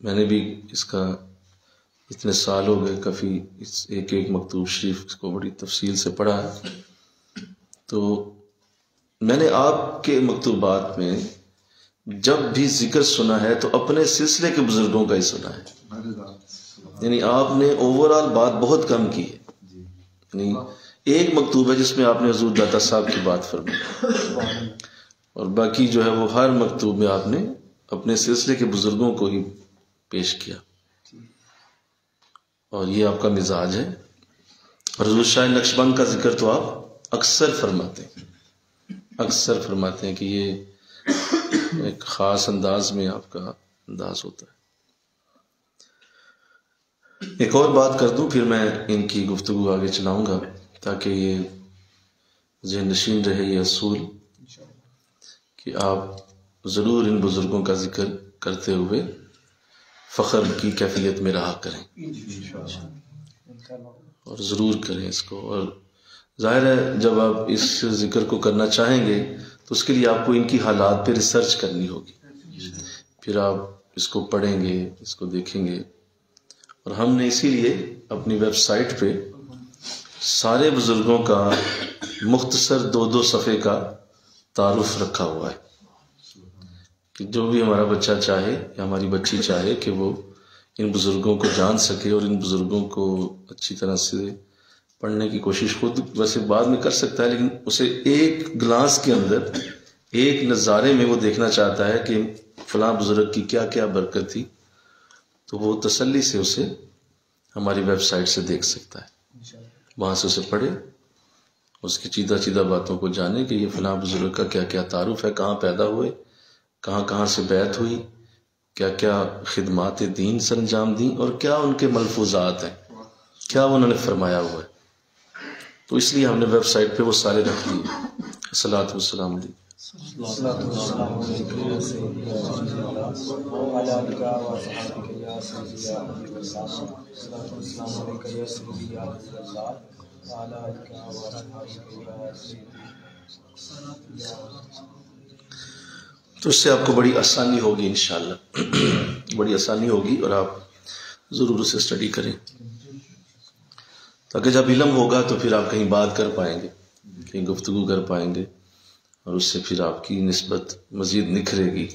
میں نے بھی اس کا اتنے سال ہو گئے، کافی ایک مکتوب شریف کو بڑی تفصیل سے پڑھا ہے. تو میں نے آپ کے مکتوبات میں جب بھی ذکر سنا ہے تو اپنے سلسلے کے بزرگوں کا ہی سنا ہے. یعنی آپ نے اوورال بات بہت کم کی ہے. یعنی ایک مکتوب ہے جس میں آپ نے حضور داتا صاحب کی بات فرمائی، اور باقی جو ہے وہ ہر مکتوب میں آپ نے اپنے سلسلے کے بزرگوں کو ہی پیش کیا. اور یہ آپ کا مزاج ہے. اور حضور شاہ نقشبند کا ذکر تو آپ اکثر فرماتے ہیں کہ یہ ایک خاص انداز میں آپ کا انداز ہوتا ہے. ایک اور بات کر دوں پھر میں ان کی گفتگو آگے چلاؤں گا تاکہ یہ ذہن نشین رہے یہ اصول کہ آپ ضرور ان بزرگوں کا ذکر کرتے ہوئے فخر کی کیفیت میں رہا کریں، اور ضرور کریں اس کو. اور ظاہر ہے جب آپ اس ذکر کو کرنا چاہیں گے تو اس کے لیے آپ کو ان کی حالات پہ ریسرچ کرنی ہوگی. پھر آپ اس کو پڑھیں گے، اس کو دیکھیں گے. اور ہم نے اسی لیے اپنی ویب سائٹ پہ سارے بزرگوں کا مختصر 2 صفحے کا تعارف رکھا ہوا ہے کہ جو بھی ہمارا بچہ چاہے یا ہماری بچی چاہے کہ وہ ان بزرگوں کو جان سکے اور ان بزرگوں کو اچھی طرح سے پڑھنے کی کوشش خود ویسے بعد میں کر سکتا ہے، لیکن اسے ایک گلاس کے اندر ایک نظارے میں وہ دیکھنا چاہتا ہے کہ فلاں بزرگ کی کیا کیا برکت تھی، تو وہ تسلی سے اسے ہماری ویب سائٹ سے دیکھ سکتا ہے. وہاں سے اسے پڑھے، اس کی چیدہ باتوں کو جانے کہ یہ فلاں بزرگ کا کیا کیا تعارف ہے، کہاں پیدا ہوئے، کہاں سے بیعت ہوئی، کیا کیا خدمات دین سر انجام دیں، اور کیا ان کے ملفوظات ہیں، کیا انہوں نے فرمایا ہوا ہے. تو اس لیے ہم نے ویب سائٹ پہ وہ سارے رکھ دیے. الصلاۃ والسلام علیکم. تو اس سے آپ کو بڑی آسانی ہوگی انشاءاللہ، بڑی آسانی ہوگی، اور آپ ضرور اسے اسٹڈی کریں تاکہ جب علم ہوگا تو پھر آپ کہیں بات کر پائیں گے، کہیں گفتگو کر پائیں گے، اور اس سے پھر آپ کی نسبت مزید نکھرے گی،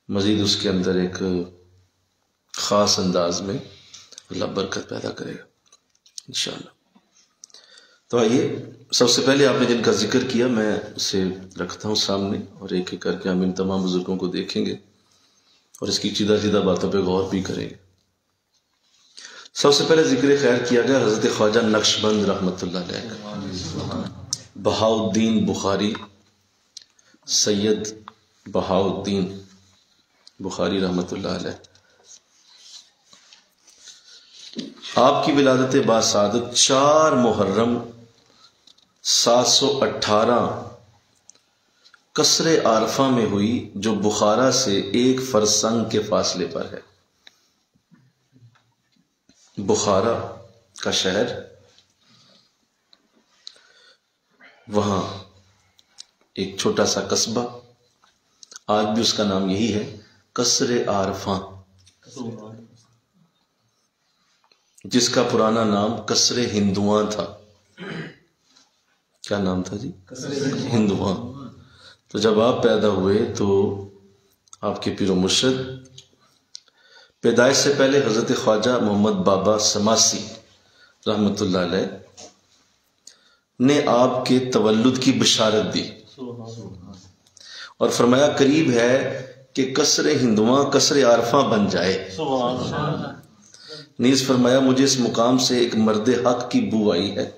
مزید اس کے اندر ایک خاص انداز میں اللہ برکت پیدا کرے گا انشاءاللہ. تو آئیے سب سے پہلے آپ نے جن کا ذکر کیا میں اسے رکھتا ہوں سامنے، اور ایک ایک کر کے ہم ان تمام بزرگوں کو دیکھیں گے اور اس کی چیدہ چیدہ باتوں پہ غور بھی کریں گے۔ سب سے پہلے ذکر خیر کیا گیا حضرت خواجہ نقشبند رحمۃ اللہ علیہ کا، بہاؤالدین بخاری، سید بہاؤالدین بخاری رحمۃ اللہ علیہ۔ آپ کی ولادت باسعادت 4 محرم 718 قصر عارفہ میں ہوئی، جو بخارا سے 1 فرسنگ کے فاصلے پر ہے۔ بخارا کا شہر، وہاں ایک چھوٹا سا قصبہ، آج بھی اس کا نام یہی ہے، قصر عارفہ، جس کا پرانا نام قصر ہندواں تھا۔ کیا نام تھا جی؟ ہندواں۔ تو جب آپ پیدا ہوئے تو آپ کے پیر و مرشد پیدائش سے پہلے حضرت خواجہ محمد بابا سماسی رحمۃ اللہ علیہ نے آپ کے تولد کی بشارت دی اور فرمایا قریب ہے کہ قصر ہندواں قصر عارفہ بن جائے۔ نیز فرمایا مجھے اس مقام سے ایک مرد حق کی بو آئی ہے۔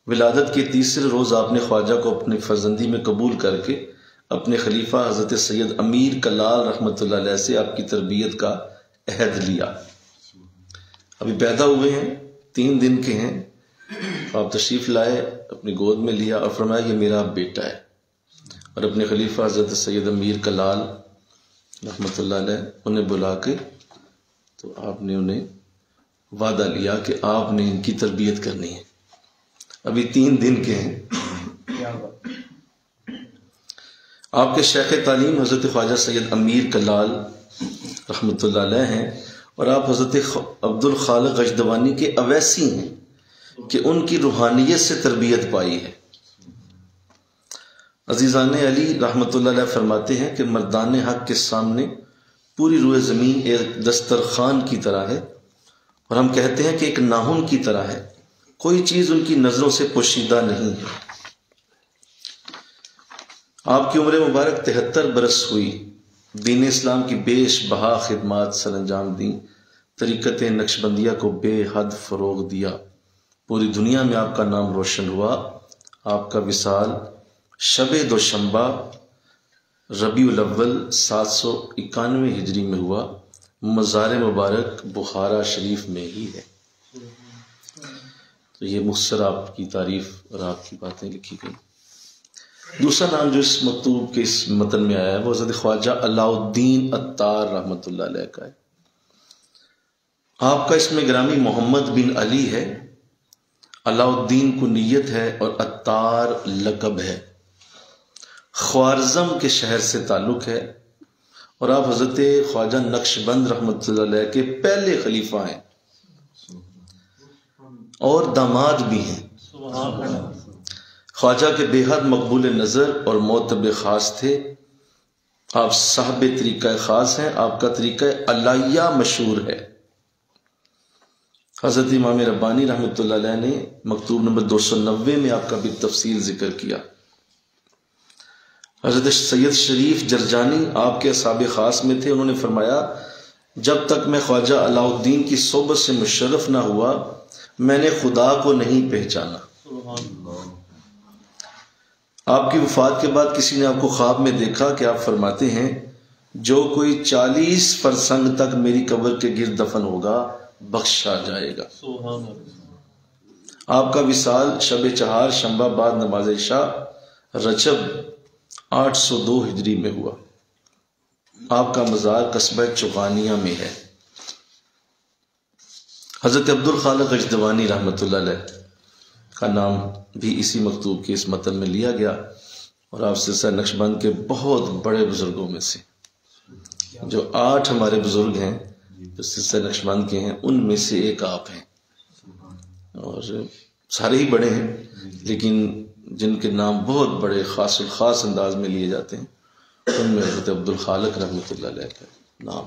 ولادت کے 3 روز آپ نے خواجہ کو اپنی فرزندی میں قبول کر کے اپنے خلیفہ حضرت سید امیر کلال رحمۃ اللہ علیہ سے آپ کی تربیت کا عہد لیا۔ ابھی پیدا ہوئے ہیں، 3 دن کے ہیں، آپ تشریف لائے، اپنی گود میں لیا اور فرمایا یہ میرا بیٹا ہے، اور اپنے خلیفہ حضرت سید امیر کلال رحمۃ اللہ علیہ انہیں بلا کے تو آپ نے انہیں وعدہ لیا کہ آپ نے ان کی تربیت کرنی ہے۔ ابھی 3 دن کے ہیں۔ آپ کے شیخ تعلیم حضرت خواجہ سید امیر کلال رحمۃ اللہ علیہ ہیں، اور آپ حضرت عبد الخالق غجدوانی کے اویسی ہیں کہ ان کی روحانیت سے تربیت پائی ہے۔ عزیزان علی رحمۃ اللہ علیہ فرماتے ہیں کہ مردان حق کے سامنے پوری روئے زمین ایک دسترخوان کی طرح ہے، اور ہم کہتے ہیں کہ ایک ناخن کی طرح ہے، کوئی چیز ان کی نظروں سے پوشیدہ نہیں ہے۔ آپ کی عمر مبارک 73 برس ہوئی، دین اسلام کی بیش بہا خدمات سر انجام دیں، طریقت نقشبندیہ کو بے حد فروغ دیا، پوری دنیا میں آپ کا نام روشن ہوا۔ آپ کا وصال شب دوشنبہ ربیع الاول 791 ہجری میں ہوا، مزار مبارک بخارا شریف میں ہی ہے۔ تو یہ مختصر آپ کی تعریف اور آپ کی باتیں لکھی گئی۔ دوسرا نام جو اس مکتوب کے اس متن میں آیا ہے وہ حضرت خواجہ علاء الدین عطار رحمۃ اللہ علیہ کا ہے۔ آپ کا اسم گرامی محمد بن علی ہے، علاء الدین کنیت ہے اور عطار لقب ہے۔ خوارزم کے شہر سے تعلق ہے، اور آپ حضرت خواجہ نقشبند رحمۃ اللہ علیہ کے پہلے خلیفہ ہیں اور داماد بھی ہیں۔ خواجہ کے بے حد مقبول نظر اور معتبر خاص تھے۔ آپ صاحب طریقہ خاص ہیں، آپ کا طریقہ علائیہ مشہور ہے۔ حضرت امام ربانی رحمۃ اللہ علیہ نے مکتوب نمبر 290 میں آپ کا بھی تفصیل ذکر کیا۔ حضرت سید شریف جرجانی آپ کے اصحاب خاص میں تھے، انہوں نے فرمایا جب تک میں خواجہ علاء الدین کی صحبت سے مشرف نہ ہوا میں نے خدا کو نہیں پہچانا۔ آپ کی وفات کے بعد کسی نے آپ کو خواب میں دیکھا کہ آپ فرماتے ہیں جو کوئی 40 فرسنگ تک میری قبر کے گرد دفن ہوگا بخشا جائے گا۔ آپ کا وصال شب چہار شنبہ بعد نماز عشاء رجب 802 ہجری میں ہوا۔ آپ کا مزار قصبہ چوغانیہ میں ہے۔ حضرت عبد الخالق غجدوانی رحمۃ اللہ علیہ کا نام بھی اسی مکتوب کے اس متن میں لیا گیا، اور آپ سلسلہ نقشبند کے بہت بڑے بزرگوں میں سے جو 8 ہمارے بزرگ ہیں جو سلسلہ نقشبند کے ہیں ان میں سے ایک آپ ہیں، اور سارے ہی بڑے ہیں لیکن جن کے نام بہت بڑے خاص الخاص انداز میں لیے جاتے ہیں ان میں حضرت عبد الخالق رحمۃ اللہ علیہ کا نام۔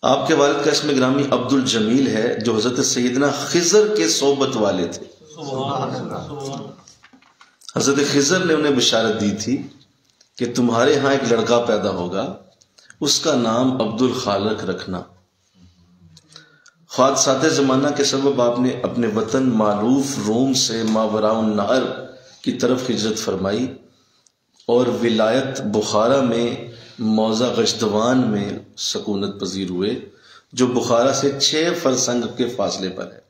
آپ کے والد کا اسم گرامی عبد الجمیل ہے جو حضرت سیدنا خضر کے صحبت والے تھے۔ حضرت خضر نے انہیں بشارت دی تھی کہ تمہارے ہاں ایک لڑکا پیدا ہوگا، اس کا نام عبد الخالق رکھنا۔ حادثات زمانہ کے سبب آپ نے اپنے وطن معروف روم سے ماوراء النہر کی طرف ہجرت فرمائی اور ولایت بخارا میں موضع غشتوان میں سکونت پذیر ہوئے، جو بخارا سے 6 فرسنگ کے فاصلے پر ہے۔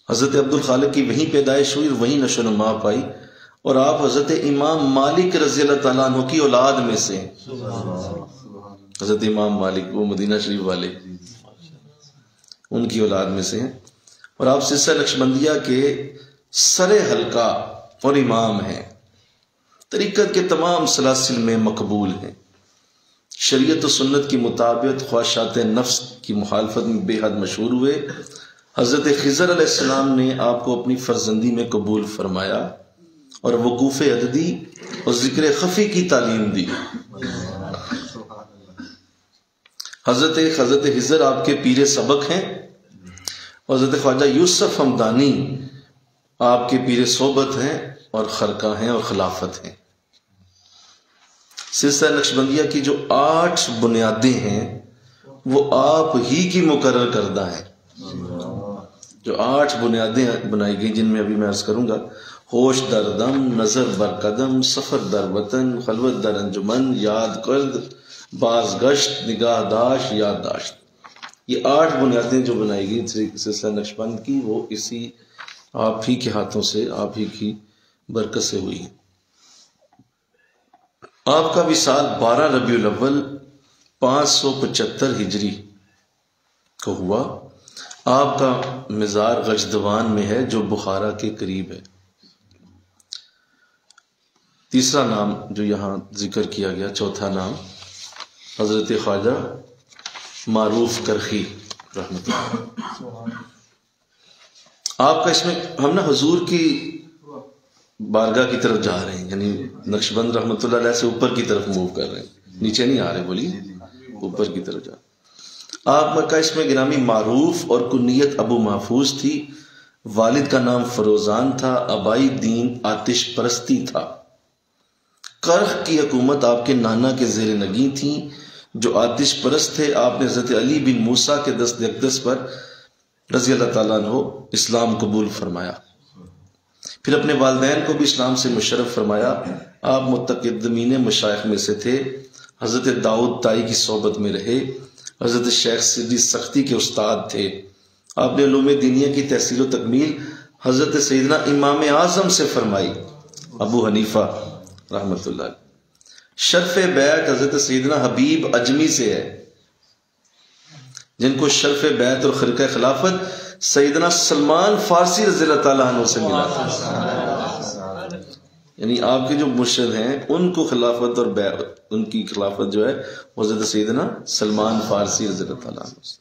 حضرت عبد الخالق کی وہیں پیدائش ہوئی اور وہیں نشو و نما پائی، اور آپ حضرت امام مالک رضی اللہ تعالیٰ عنہ کی اولاد میں سے ہیں۔ حضرت امام مالک وہ مدینہ شریف والے، ان کی اولاد میں سے ہیں، اور آپ سلسلہ نقشبندیہ کے سر حلقہ اور امام ہیں۔ طریقت کے تمام سلاسل میں مقبول ہیں۔ شریعت و سنت کی مطابق خواہشات نفس کی مخالفت میں بے حد مشہور ہوئے۔ حضرت خضر علیہ السلام نے آپ کو اپنی فرزندی میں قبول فرمایا اور وقوف عددی اور ذکر خفی کی تعلیم دی۔ حضرت خضر آپ کے پیر سبق ہیں، اور حضرت خواجہ یوسف ہمدانی آپ کے پیر صحبت ہیں اور خرقہ ہیں اور خلافت ہیں۔ سلسلہ نقشبندیہ کی جو 8 بنیادیں ہیں وہ آپ ہی کی مقرر کردہ ہیں۔ جو 8 بنیادیں بنائی گئی، جن میں ابھی میں عرض کروں گا: ہوش در دم، نظر بر قدم، سفر در وطن، خلوت در انجمن، یاد کرد، باز گشت، نگاہ داشت، یادداشت۔ یہ 8 بنیادیں جو بنائی گئی سلسلہ نقشبند کی، وہ اسی آپ ہی کے ہاتھوں سے، آپ ہی کی برکت سے ہوئی ہیں۔ آپ کا وصال 12 ربیع الاول 575 ہجری کو ہوا۔ آپ کا مزار غجدوان میں ہے، جو بخارا کے قریب ہے۔ تیسرا نام جو یہاں ذکر کیا گیا، چوتھا نام، حضرت خواجہ معروف کرخی رحمۃ اللہ۔ آپ کا اس میں ہم نا حضور کی بارگاہ کی طرف جا رہے ہیں، یعنی نقشبند رحمۃ اللہ علیہ سے اوپر کی طرف موو کر رہے ہیں، نیچے نہیں آ رہے، بولیے اوپر کی طرف جا۔ آپ کا اس میں گرامی معروف اور کنیت ابو محفوظ تھی، والد کا نام فروزان تھا، آبائی دین آتش پرستی تھا۔ کرخ کی حکومت آپ کے نانا کے زیر نگیں تھی، جو آتش پرست تھے۔ آپ نے حضرت علی بن موسیٰ کے دست اقدس پر رضی اللہ تعالیٰ عنہ اسلام قبول فرمایا، پھر اپنے والدین کو بھی اسلام سے مشرف فرمایا۔ آپ متقدمین مشائخ میں سے تھے، حضرت داؤد تائی کی صحبت میں رہے، حضرت شیخ سدی سختی کے استاد تھے۔ آپ نے علوم دینیہ کی تحصیل و تکمیل حضرت سیدنا امام اعظم سے فرمائی، ابو حنیفہ رحمۃ اللہ علیہ۔ شرف بیعت حضرت سیدنا حبیب اجمی سے ہے، جن کو شرف بیعت اور خرقہ خلافت سیدنا سلمان فارسی رضی اللہ تعالیٰ عنہ سے ملا تھا۔ یعنی آپ کے جو مرشد ہیں ان کو خلافت اور بیعت، ان کی خلافت جو ہے حضرت سیدنا سلمان فارسی رضی اللہ تعالیٰ عنہ سے۔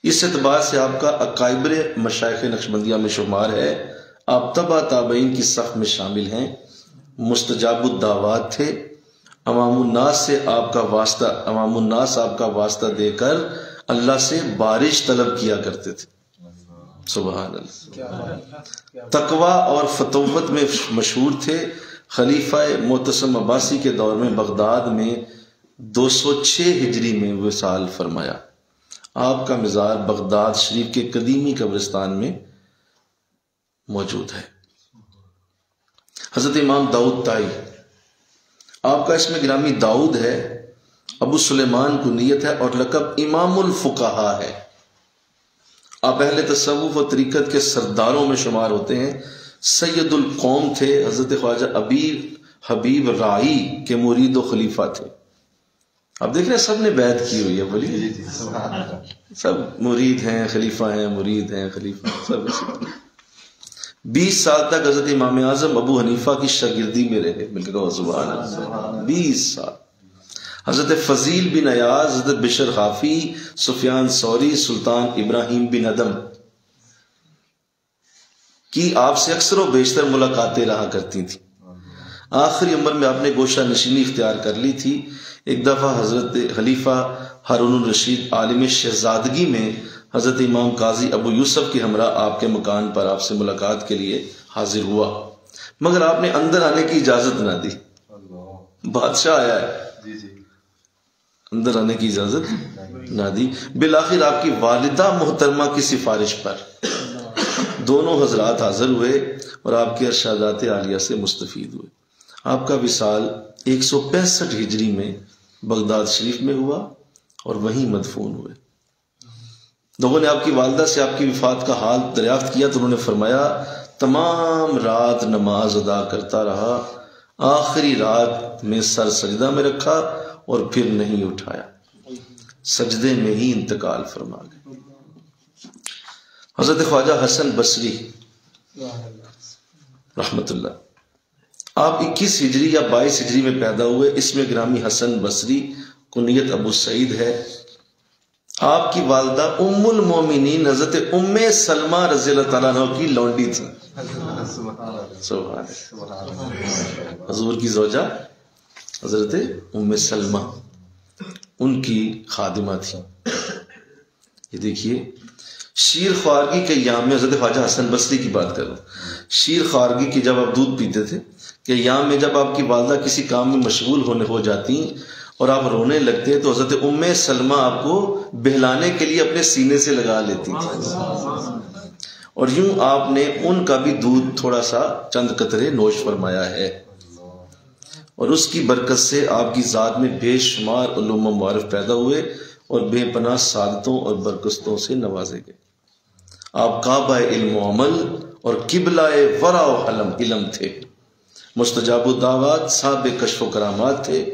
اس اعتبار سے آپ کا اکابر مشائخ نقشبندیہ میں شمار ہے۔ آپ تبع تابعین کی صف میں شامل ہیں، مستجاب الدعوات تھے۔ عوام الناس سے آپ کا واسطہ، عوام الناس آپ کا واسطہ دے کر اللہ سے بارش طلب کیا کرتے تھے۔ سبحان اللہ۔ تقوی اور فتوت میں مشہور تھے۔ خلیفہ معتصم عباسی کے دور میں بغداد میں 206 ہجری میں وصال فرمایا۔ آپ کا مزار بغداد شریف کے قدیمی قبرستان میں موجود ہے۔ حضرت امام داؤد تائی، آپ کا اس میں گرامی داؤد ہے، ابو سلیمان کنیت ہے اور لقب امام الفقہا ہے۔ آپ اہل تصوف و طریقت کے سرداروں میں شمار ہوتے ہیں۔ سید القوم تھے، حضرت خواجہ حبیب رائی کے مرید و خلیفہ تھے۔ آپ دیکھ رہے ہیں سب نے بیعت کی ہوئی ہے، بولیے سب مرید ہیں، خلیفہ ہیں، مرید ہیں، خلیفہ سب۔ 20 سال تک حضرت امام اعظم ابو حنیفہ کی شاگردی میں رہے، مل کے کہو سبحان اللہ۔ 20 سال۔ حضرت فضیل بن ایاز، حضرت بشر خافی، سفیان ثوری، سلطان ابراہیم بن ادم کی آپ سے اکثر و بیشتر ملاقاتیں رہا کرتی تھیں۔ آخری عمر میں آپ نے گوشہ نشینی اختیار کر لی تھی۔ ایک دفعہ حضرت خلیفہ ہارون الرشید عالم شہزادگی میں حضرت امام قاضی ابو یوسف کے ہمراہ آپ کے مکان پر آپ سے ملاقات کے لیے حاضر ہوا، مگر آپ نے اندر آنے کی اجازت نہ دی۔ بادشاہ آیا ہے، اندر آنے کی اجازت نہ دی۔ بالآخر آپ کی والدہ محترمہ کی سفارش پر دونوں حضرات حاضر ہوئے اور آپ کے ارشادات عالیہ سے مستفید ہوئے۔ آپ کا وصال 165 ہجری میں بغداد شریف میں ہوا اور وہیں مدفون ہوئے۔ لوگوں نے آپ کی والدہ سے آپ کی وفات کا حال دریافت کیا تو انہوں نے فرمایا تمام رات نماز ادا کرتا رہا، آخری رات میں سر سجدہ میں رکھا اور پھر نہیں اٹھایا، سجدے میں ہی انتقال فرما گئے۔ حضرت خواجہ حسن بصری رحمت اللہ، آپ 21 ہجری یا 22 ہجری میں پیدا ہوئے۔ اس میں گرامی حسن بصری کنیت ابو سعید ہے۔ آپ کی والدہ ام المومنین حضرت ام سلمہ رضی اللہ تعالیٰ عنہ کی لونڈی تھی، سبحان اللہ، حضور کی زوجہ حضرت ام سلمہ ان کی خادمہ تھی۔ یہ دیکھیے شیر خوارگی کے ایام میں، حضرت خواجہ حسن بصری کی بات کر رہا ہوں، شیر خوارگی کی جب آپ دودھ پیتے تھے کہ ایام میں جب آپ کی والدہ کسی کام میں مشغول ہو جاتی اور آپ رونے لگتے تو حضرت ام سلمہ آپ کو بہلانے کے لیے اپنے سینے سے لگا لیتی تھی، اور یوں آپ نے ان کا بھی دودھ تھوڑا سا چند قطرے نوش فرمایا ہے، اور اس کی برکت سے آپ کی ذات میں بے شمار علوم و معارف پیدا ہوئے اور بے پناہ سعادتوں اور برکتوں سے نوازے گئے۔ آپ کعبہ علم و عمل اور قبلہ ورع و علم تھے، مستجاب الدعوات، صاحب کشف و کرامات تھے۔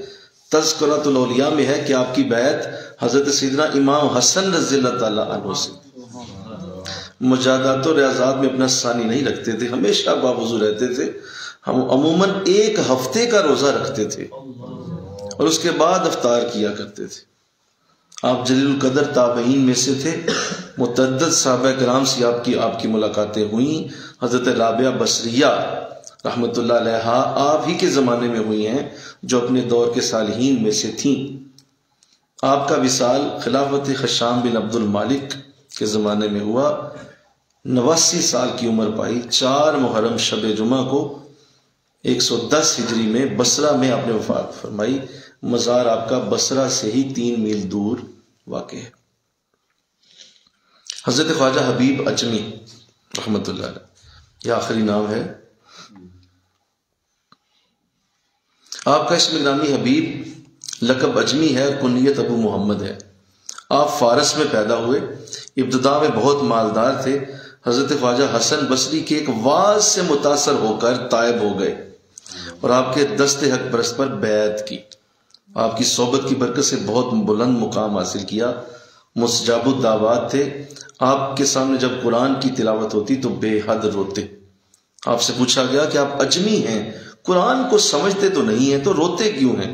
تذکرۃ الاولیاء میں ہے کہ آپ کی بیعت حضرت سیدنا امام حسن رضی اللہ تعالیٰ عنہ سے۔ مجادات و ریاضات میں اپنا ثانی نہیں رکھتے تھے، ہمیشہ باوضو رہتے تھے۔ ہم عموماً 1 ہفتے کا روزہ رکھتے تھے اور اس کے بعد افطار کیا کرتے تھے۔ آپ جلیل القدر تابعین میں سے تھے۔ متعدد صحابہ کرام سے آپ کی ملاقاتیں ہوئیں۔ حضرت رابعہ بصریہ رحمت اللہ علیہا آپ ہی کے زمانے میں ہوئی ہیں، جو اپنے دور کے صالحین میں سے تھیں۔ آپ کا وصال خلافت خشام بن عبد المالک کے زمانے میں ہوا۔ 89 سال کی عمر پائی۔ 4 محرم شب جمعہ کو 110 ہجری میں بصرہ میں آپ نے وفات فرمائی۔ مزار آپ کا بصرہ سے ہی 3 میل دور واقع ہے۔ حضرت خواجہ حبیب اجمی رحمت اللہ علیہ، یہ آخری نام ہے۔ آپ کا اسم گرامی حبیب، لقب اجمی ہے، کنیت ابو محمد ہے۔ آپ فارس میں پیدا ہوئے، ابتدا میں بہت مالدار تھے۔ حضرت خواجہ حسن بصری کے ایک واعظ سے متاثر ہو کر تائب ہو گئے اور آپ کے دست حق پرست پر بیعت کی۔ آپ کی صحبت کی برکت سے بہت بلند مقام حاصل کیا۔ مستجاب الدعوات تھے۔ آپ کے سامنے جب قرآن کی تلاوت ہوتی تو بے حد روتے۔ آپ سے پوچھا گیا کہ آپ اجمی ہیں، قرآن کو سمجھتے تو نہیں ہیں، تو روتے کیوں ہیں؟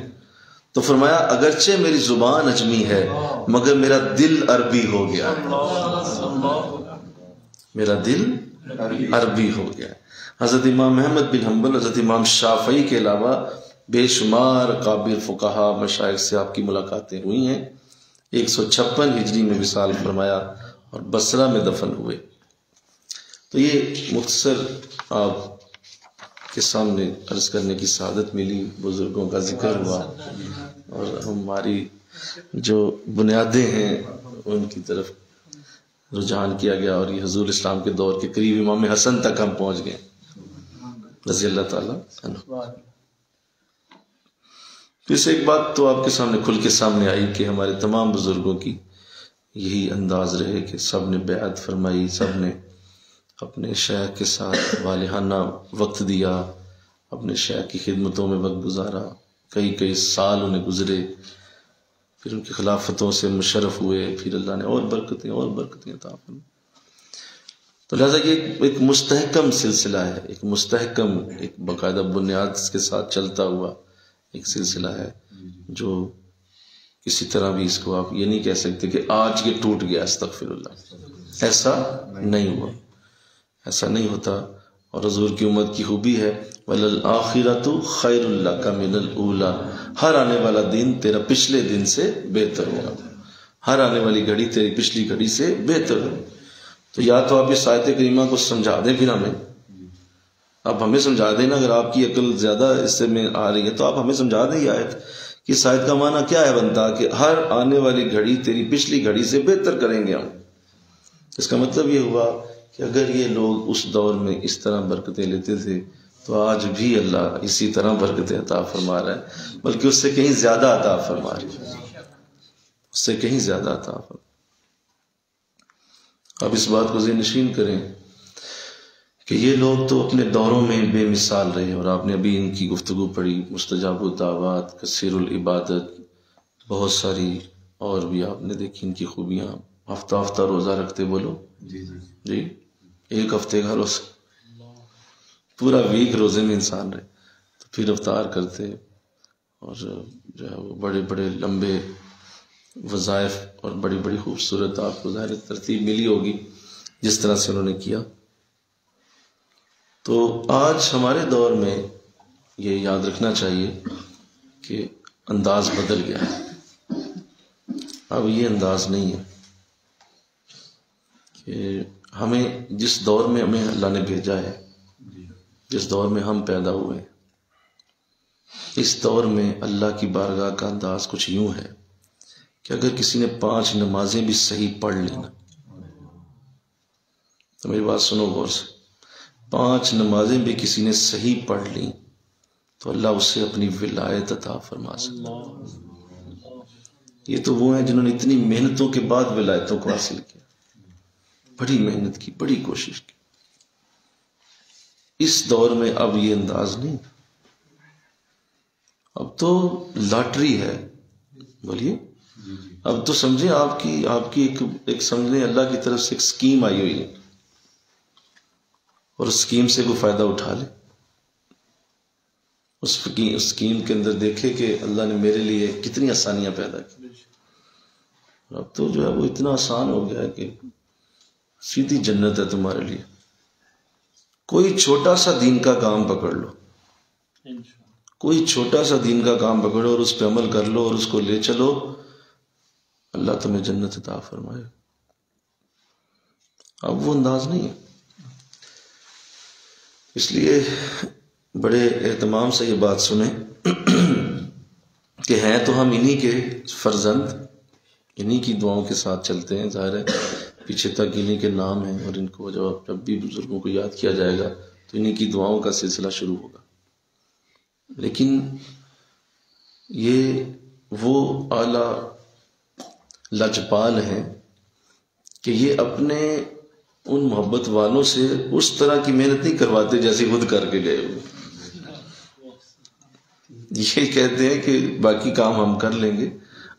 تو فرمایا اگرچہ میری زبان اجمی ہے مگر میرا دل عربی ہو گیا، میرا دل عربی ہو گیا۔ حضرت امام محمد بن حنبل، حضرت امام شافعی کے علاوہ بے شمار قابل فقہا مشائخ سے آپ کی ملاقاتیں ہوئی ہیں۔ 156 ہجری میں وصال فرمایا اور بصرہ میں دفن ہوئے۔ تو یہ مختصر آپ کے سامنے عرض کرنے کی سعادت ملی، بزرگوں کا ذکر ہوا اور ہماری جو بنیادیں ہیں ان کی طرف رجحان کیا گیا، اور یہ حضور اسلام کے دور کے قریب امام حسن تک ہم پہنچ گئے رضی اللہ تعالیٰ عنہ۔ اس ایک بات تو آپ کے سامنے کھل کے سامنے آئی کہ ہمارے تمام بزرگوں کی یہی انداز رہے کہ سب نے بیعت فرمائی، سب نے اپنے شیخ کے ساتھ والہانہ وقت دیا، اپنے شیخ کی خدمتوں میں وقت گزارا، کئی سال انہیں گزرے، پھر ان کی خلافتوں سے مشرف ہوئے، پھر اللہ نے اور برکتیں عطا فرمائیں۔ تو لہٰذا یہ ایک مستحکم سلسلہ ہے، ایک مستحکم، ایک باقاعدہ بنیاد کے ساتھ چلتا ہوا ایک سلسلہ ہے، جو کسی طرح بھی اس کو آپ یہ نہیں کہہ سکتے کہ آج یہ ٹوٹ گیا، استغفر اللہ، ایسا نہیں ہوا، ایسا نہیں ہوتا۔ اور حضور کی امت کی خوبی ہے وَلَلْآخِرَةُ خَيْرٌ لَكَ مِنَ الْأُولَىٰ، ہر آنے والا دن تیرا پچھلے دن سے بہتر ہوگا۔ ہر آنے والی گھڑی تیری پچھلی گھڑی سے بہتر ہے۔ تو یا تو آپ اس آیت کریمہ کو سمجھا دیں، پھر ہمیں آپ ہمیں سمجھا دیں نا، اگر آپ کی عقل زیادہ اس سے میں آ رہی ہے تو آپ ہمیں سمجھا دیں یہ آیت کہ اس آیت کا معنی کیا ہے بنتا کہ ہر آنے والی گھڑی تیری پچھلی گھڑی سے بہتر کریں گے ہم۔ اس کا مطلب یہ ہوا کہ اگر یہ لوگ اس دور میں اس طرح برکتیں لیتے تھے تو آج بھی اللہ اسی طرح برکتیں عطا فرما رہا ہے، بلکہ اس سے کہیں زیادہ عطا فرما رہا ہے، اس سے کہیں زیادہ عطا فرما۔ اب اس بات کو ذہن نشین کریں کہ یہ لوگ تو اپنے دوروں میں بے مثال رہے، اور آپ نے ابھی ان کی گفتگو پڑھی، مستجاب الدعوات، کثیر العبادت، بہت ساری اور بھی آپ نے دیکھی ان کی خوبیاں۔ ہفتہ ہفتہ روزہ رکھتے بولو جی، ایک ہفتے کا روزہ، پورا ویک روزے میں انسان رہے، تو پھر افطار کرتے، اور جو ہے وہ بڑے بڑے لمبے وظائف اور بڑی بڑی خوبصورت آپ کو ظاہر ترتیب ملی ہوگی جس طرح سے انہوں نے کیا۔ تو آج ہمارے دور میں یہ یاد رکھنا چاہیے کہ انداز بدل گیا ہے، اب یہ انداز نہیں ہے کہ ہمیں جس دور میں ہمیں اللہ نے بھیجا ہے، جس دور میں ہم پیدا ہوئے، اس دور میں اللہ کی بارگاہ کا انداز کچھ یوں ہے کہ اگر کسی نے 5 نمازیں بھی صحیح پڑھ لینا، تو میری بات سنو غور سے، 5 نمازیں بھی کسی نے صحیح پڑھ لیں تو اللہ اسے اپنی ولایت عطا فرما سکتا ہے۔ یہ تو وہ ہیں جنہوں نے اتنی محنتوں کے بعد ولایتوں کو حاصل کیا، بڑی محنت کی، بڑی کوشش کی۔ اس دور میں اب یہ انداز نہیں، اب تو لاٹری ہے، بولیے، اب تو سمجھیں آپ کی ایک سمجھیں اللہ کی طرف سے ایک سکیم آئی ہوئی ہے، اور اس سکیم سے کوئی فائدہ اٹھا لے، اس سکیم کے اندر دیکھے کہ اللہ نے میرے لیے کتنی آسانیاں پیدا کی۔ اب تو جو ہے وہ اتنا آسان ہو گیا ہے کہ سیدھی جنت ہے تمہارے لیے۔ کوئی چھوٹا سا دین کا کام پکڑ لو، کوئی چھوٹا سا دین کا کام پکڑو اور اس پہ عمل کر لو اور اس کو لے چلو، اللہ تمہیں جنت عطا فرمائے۔ اب وہ انداز نہیں ہے، اس لیے بڑے اہتمام سے یہ بات سنیں کہ ہیں تو ہم انہی کے فرزند، انہی کی دعاؤں کے ساتھ چلتے ہیں، ظاہر ہے پیچھے تک انہی کے نام ہیں، اور ان کو جب بھی بزرگوں کو یاد کیا جائے گا تو انہی کی دعاؤں کا سلسلہ شروع ہوگا، لیکن یہ وہ اعلیٰ لجپال ہیں کہ یہ اپنے ان محبت والوں سے اس طرح کی محنت نہیں کرواتے جیسے خود کر کے گئے ہوئے۔ یہ کہتے ہیں کہ باقی کام ہم کر لیں گے،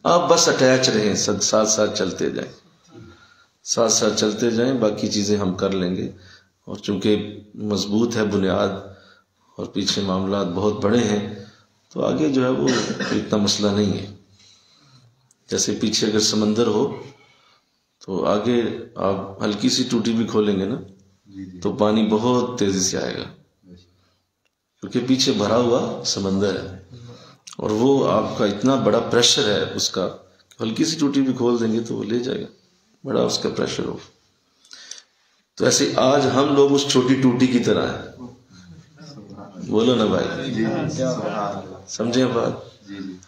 آپ بس اٹیچ رہیں، ساتھ ساتھ چلتے جائیں، ساتھ ساتھ چلتے جائیں، باقی چیزیں ہم کر لیں گے۔ اور چونکہ مضبوط ہے بنیاد اور پیچھے معاملات بہت بڑے ہیں تو آگے جو ہے وہ اتنا مسئلہ نہیں ہے۔ جیسے پیچھے اگر سمندر ہو تو آگے آپ ہلکی سی ٹوٹی بھی کھولیں گے نا تو پانی بہت تیزی سے آئے گا، کیونکہ پیچھے بھرا ہوا سمندر ہے، اور وہ آپ کا اتنا بڑا پریشر ہے اس کا، ہلکی سی ٹوٹی بھی کھول دیں گے تو وہ لے جائے گا، بڑا اس کا پریشر ہو۔ تو ایسے آج ہم لوگ اس چھوٹی ٹوٹی کی طرح ہیں، بولو نا بھائی، سمجھیں بات؟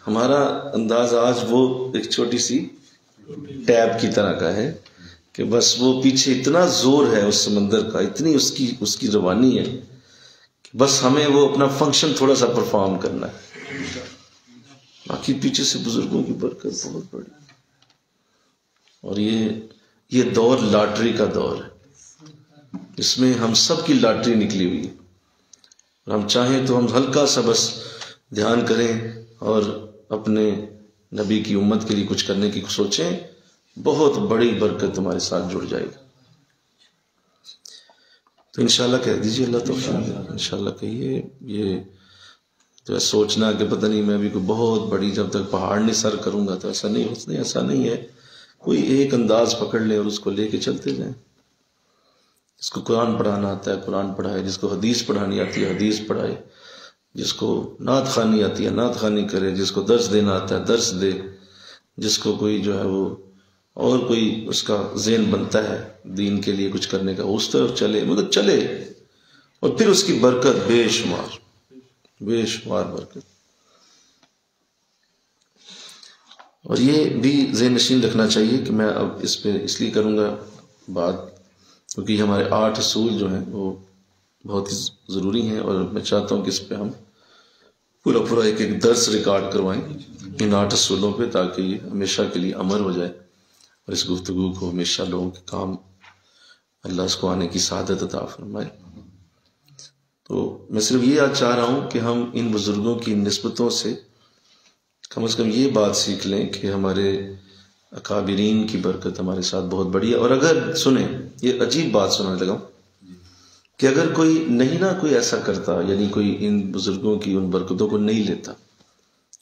ہمارا انداز آج وہ ایک چھوٹی سی ٹیب کی طرح کا ہے کہ بس وہ پیچھے اتنا زور ہے اس سمندر کا، اتنی اس کی روانی ہے کہ بس ہمیں وہ اپنا فنکشن تھوڑا سا پرفارم کرنا ہے، باقی پیچھے سے بزرگوں کی برکت بہت بڑی۔ اور یہ دور لاٹری کا دور ہے، اس میں ہم سب کی لاٹری نکلی ہوئی ہے، اور ہم چاہیں تو ہم ہلکا سا بس دھیان کریں اور اپنے نبی کی امت کے لیے کچھ کرنے کی سوچیں، بہت بڑی برکت تمہارے ساتھ جڑ جائے گی۔ تو انشاءاللہ کہہ دیجیے، اللہ توفیق دے، انشاءاللہ کہیے۔ یہ تو سوچنا کہ پتہ نہیں میں بھی کوئی بہت بڑی جب تک پہاڑ نہیں سر کروں گا تو ایسا نہیں ہے، کوئی ایک انداز پکڑ لیں اور اس کو لے کے چلتے جائیں۔ جس کو قرآن پڑھانا آتا ہے قرآن پڑھائے، جس کو حدیث پڑھانی آتی ہے حدیث پڑھائے، جس کو نعت خوانی آتی ہے نعت خوانی کرے، جس کو درس دینا آتا ہے درس دے، جس کو کوئی جو ہے وہ اور کوئی اس کا ذہن بنتا ہے دین کے لیے کچھ کرنے کا، اس طرف چلے، مطلب چلے، اور پھر اس کی برکت بے شمار برکت۔ اور یہ بھی ذہن نشین رکھنا چاہیے کہ میں اب اس پہ اس لیے کروں گا بات کیونکہ ہمارے 8 اصول جو ہیں وہ بہت ہی ضروری ہیں، اور میں چاہتا ہوں کہ اس پہ ہم پورا ایک درس ریکارڈ کروائیں ان 8 اصولوں پہ، تاکہ یہ ہمیشہ کے لیے عمل ہو جائے، اور اس گفتگو کو ہمیشہ لوگوں کے کام اللہ اس کو آنے کی سعادت عطا فرمائے۔ تو میں صرف یہ آج چاہ رہا ہوں کہ ہم ان بزرگوں کی نسبتوں سے کم از کم یہ بات سیکھ لیں کہ ہمارے اکابرین کی برکت ہمارے ساتھ بہت بڑی ہے۔ اور اگر سنیں، یہ عجیب بات سنانے لگا کہ اگر کوئی ایسا کرتا، یعنی کوئی ان بزرگوں کی ان برکتوں کو نہیں لیتا،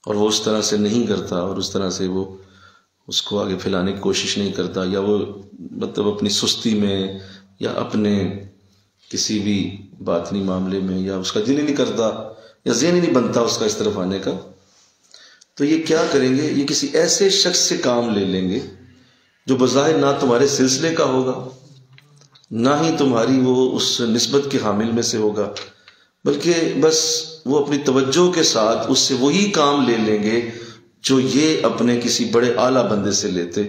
اور وہ اس طرح سے نہیں کرتا، اور اس طرح سے وہ اس کو آگے پھیلانے کی کوشش نہیں کرتا، یا وہ مطلب اپنی سستی میں یا اپنے کسی بھی باطنی معاملے میں، یا اس کا دل ہی نہیں کرتا یا ذہن ہی نہیں بنتا اس کا اس طرف آنے کا، تو یہ کیا کریں گے؟ یہ کسی ایسے شخص سے کام لے لیں گے جو بظاہر نہ تمہارے سلسلے کا ہوگا، نہ ہی تمہاری وہ اس نسبت کے حامل میں سے ہوگا، بلکہ بس وہ اپنی توجہ کے ساتھ اس سے وہی کام لے لیں گے جو یہ اپنے کسی بڑے اعلیٰ بندے سے لیتے،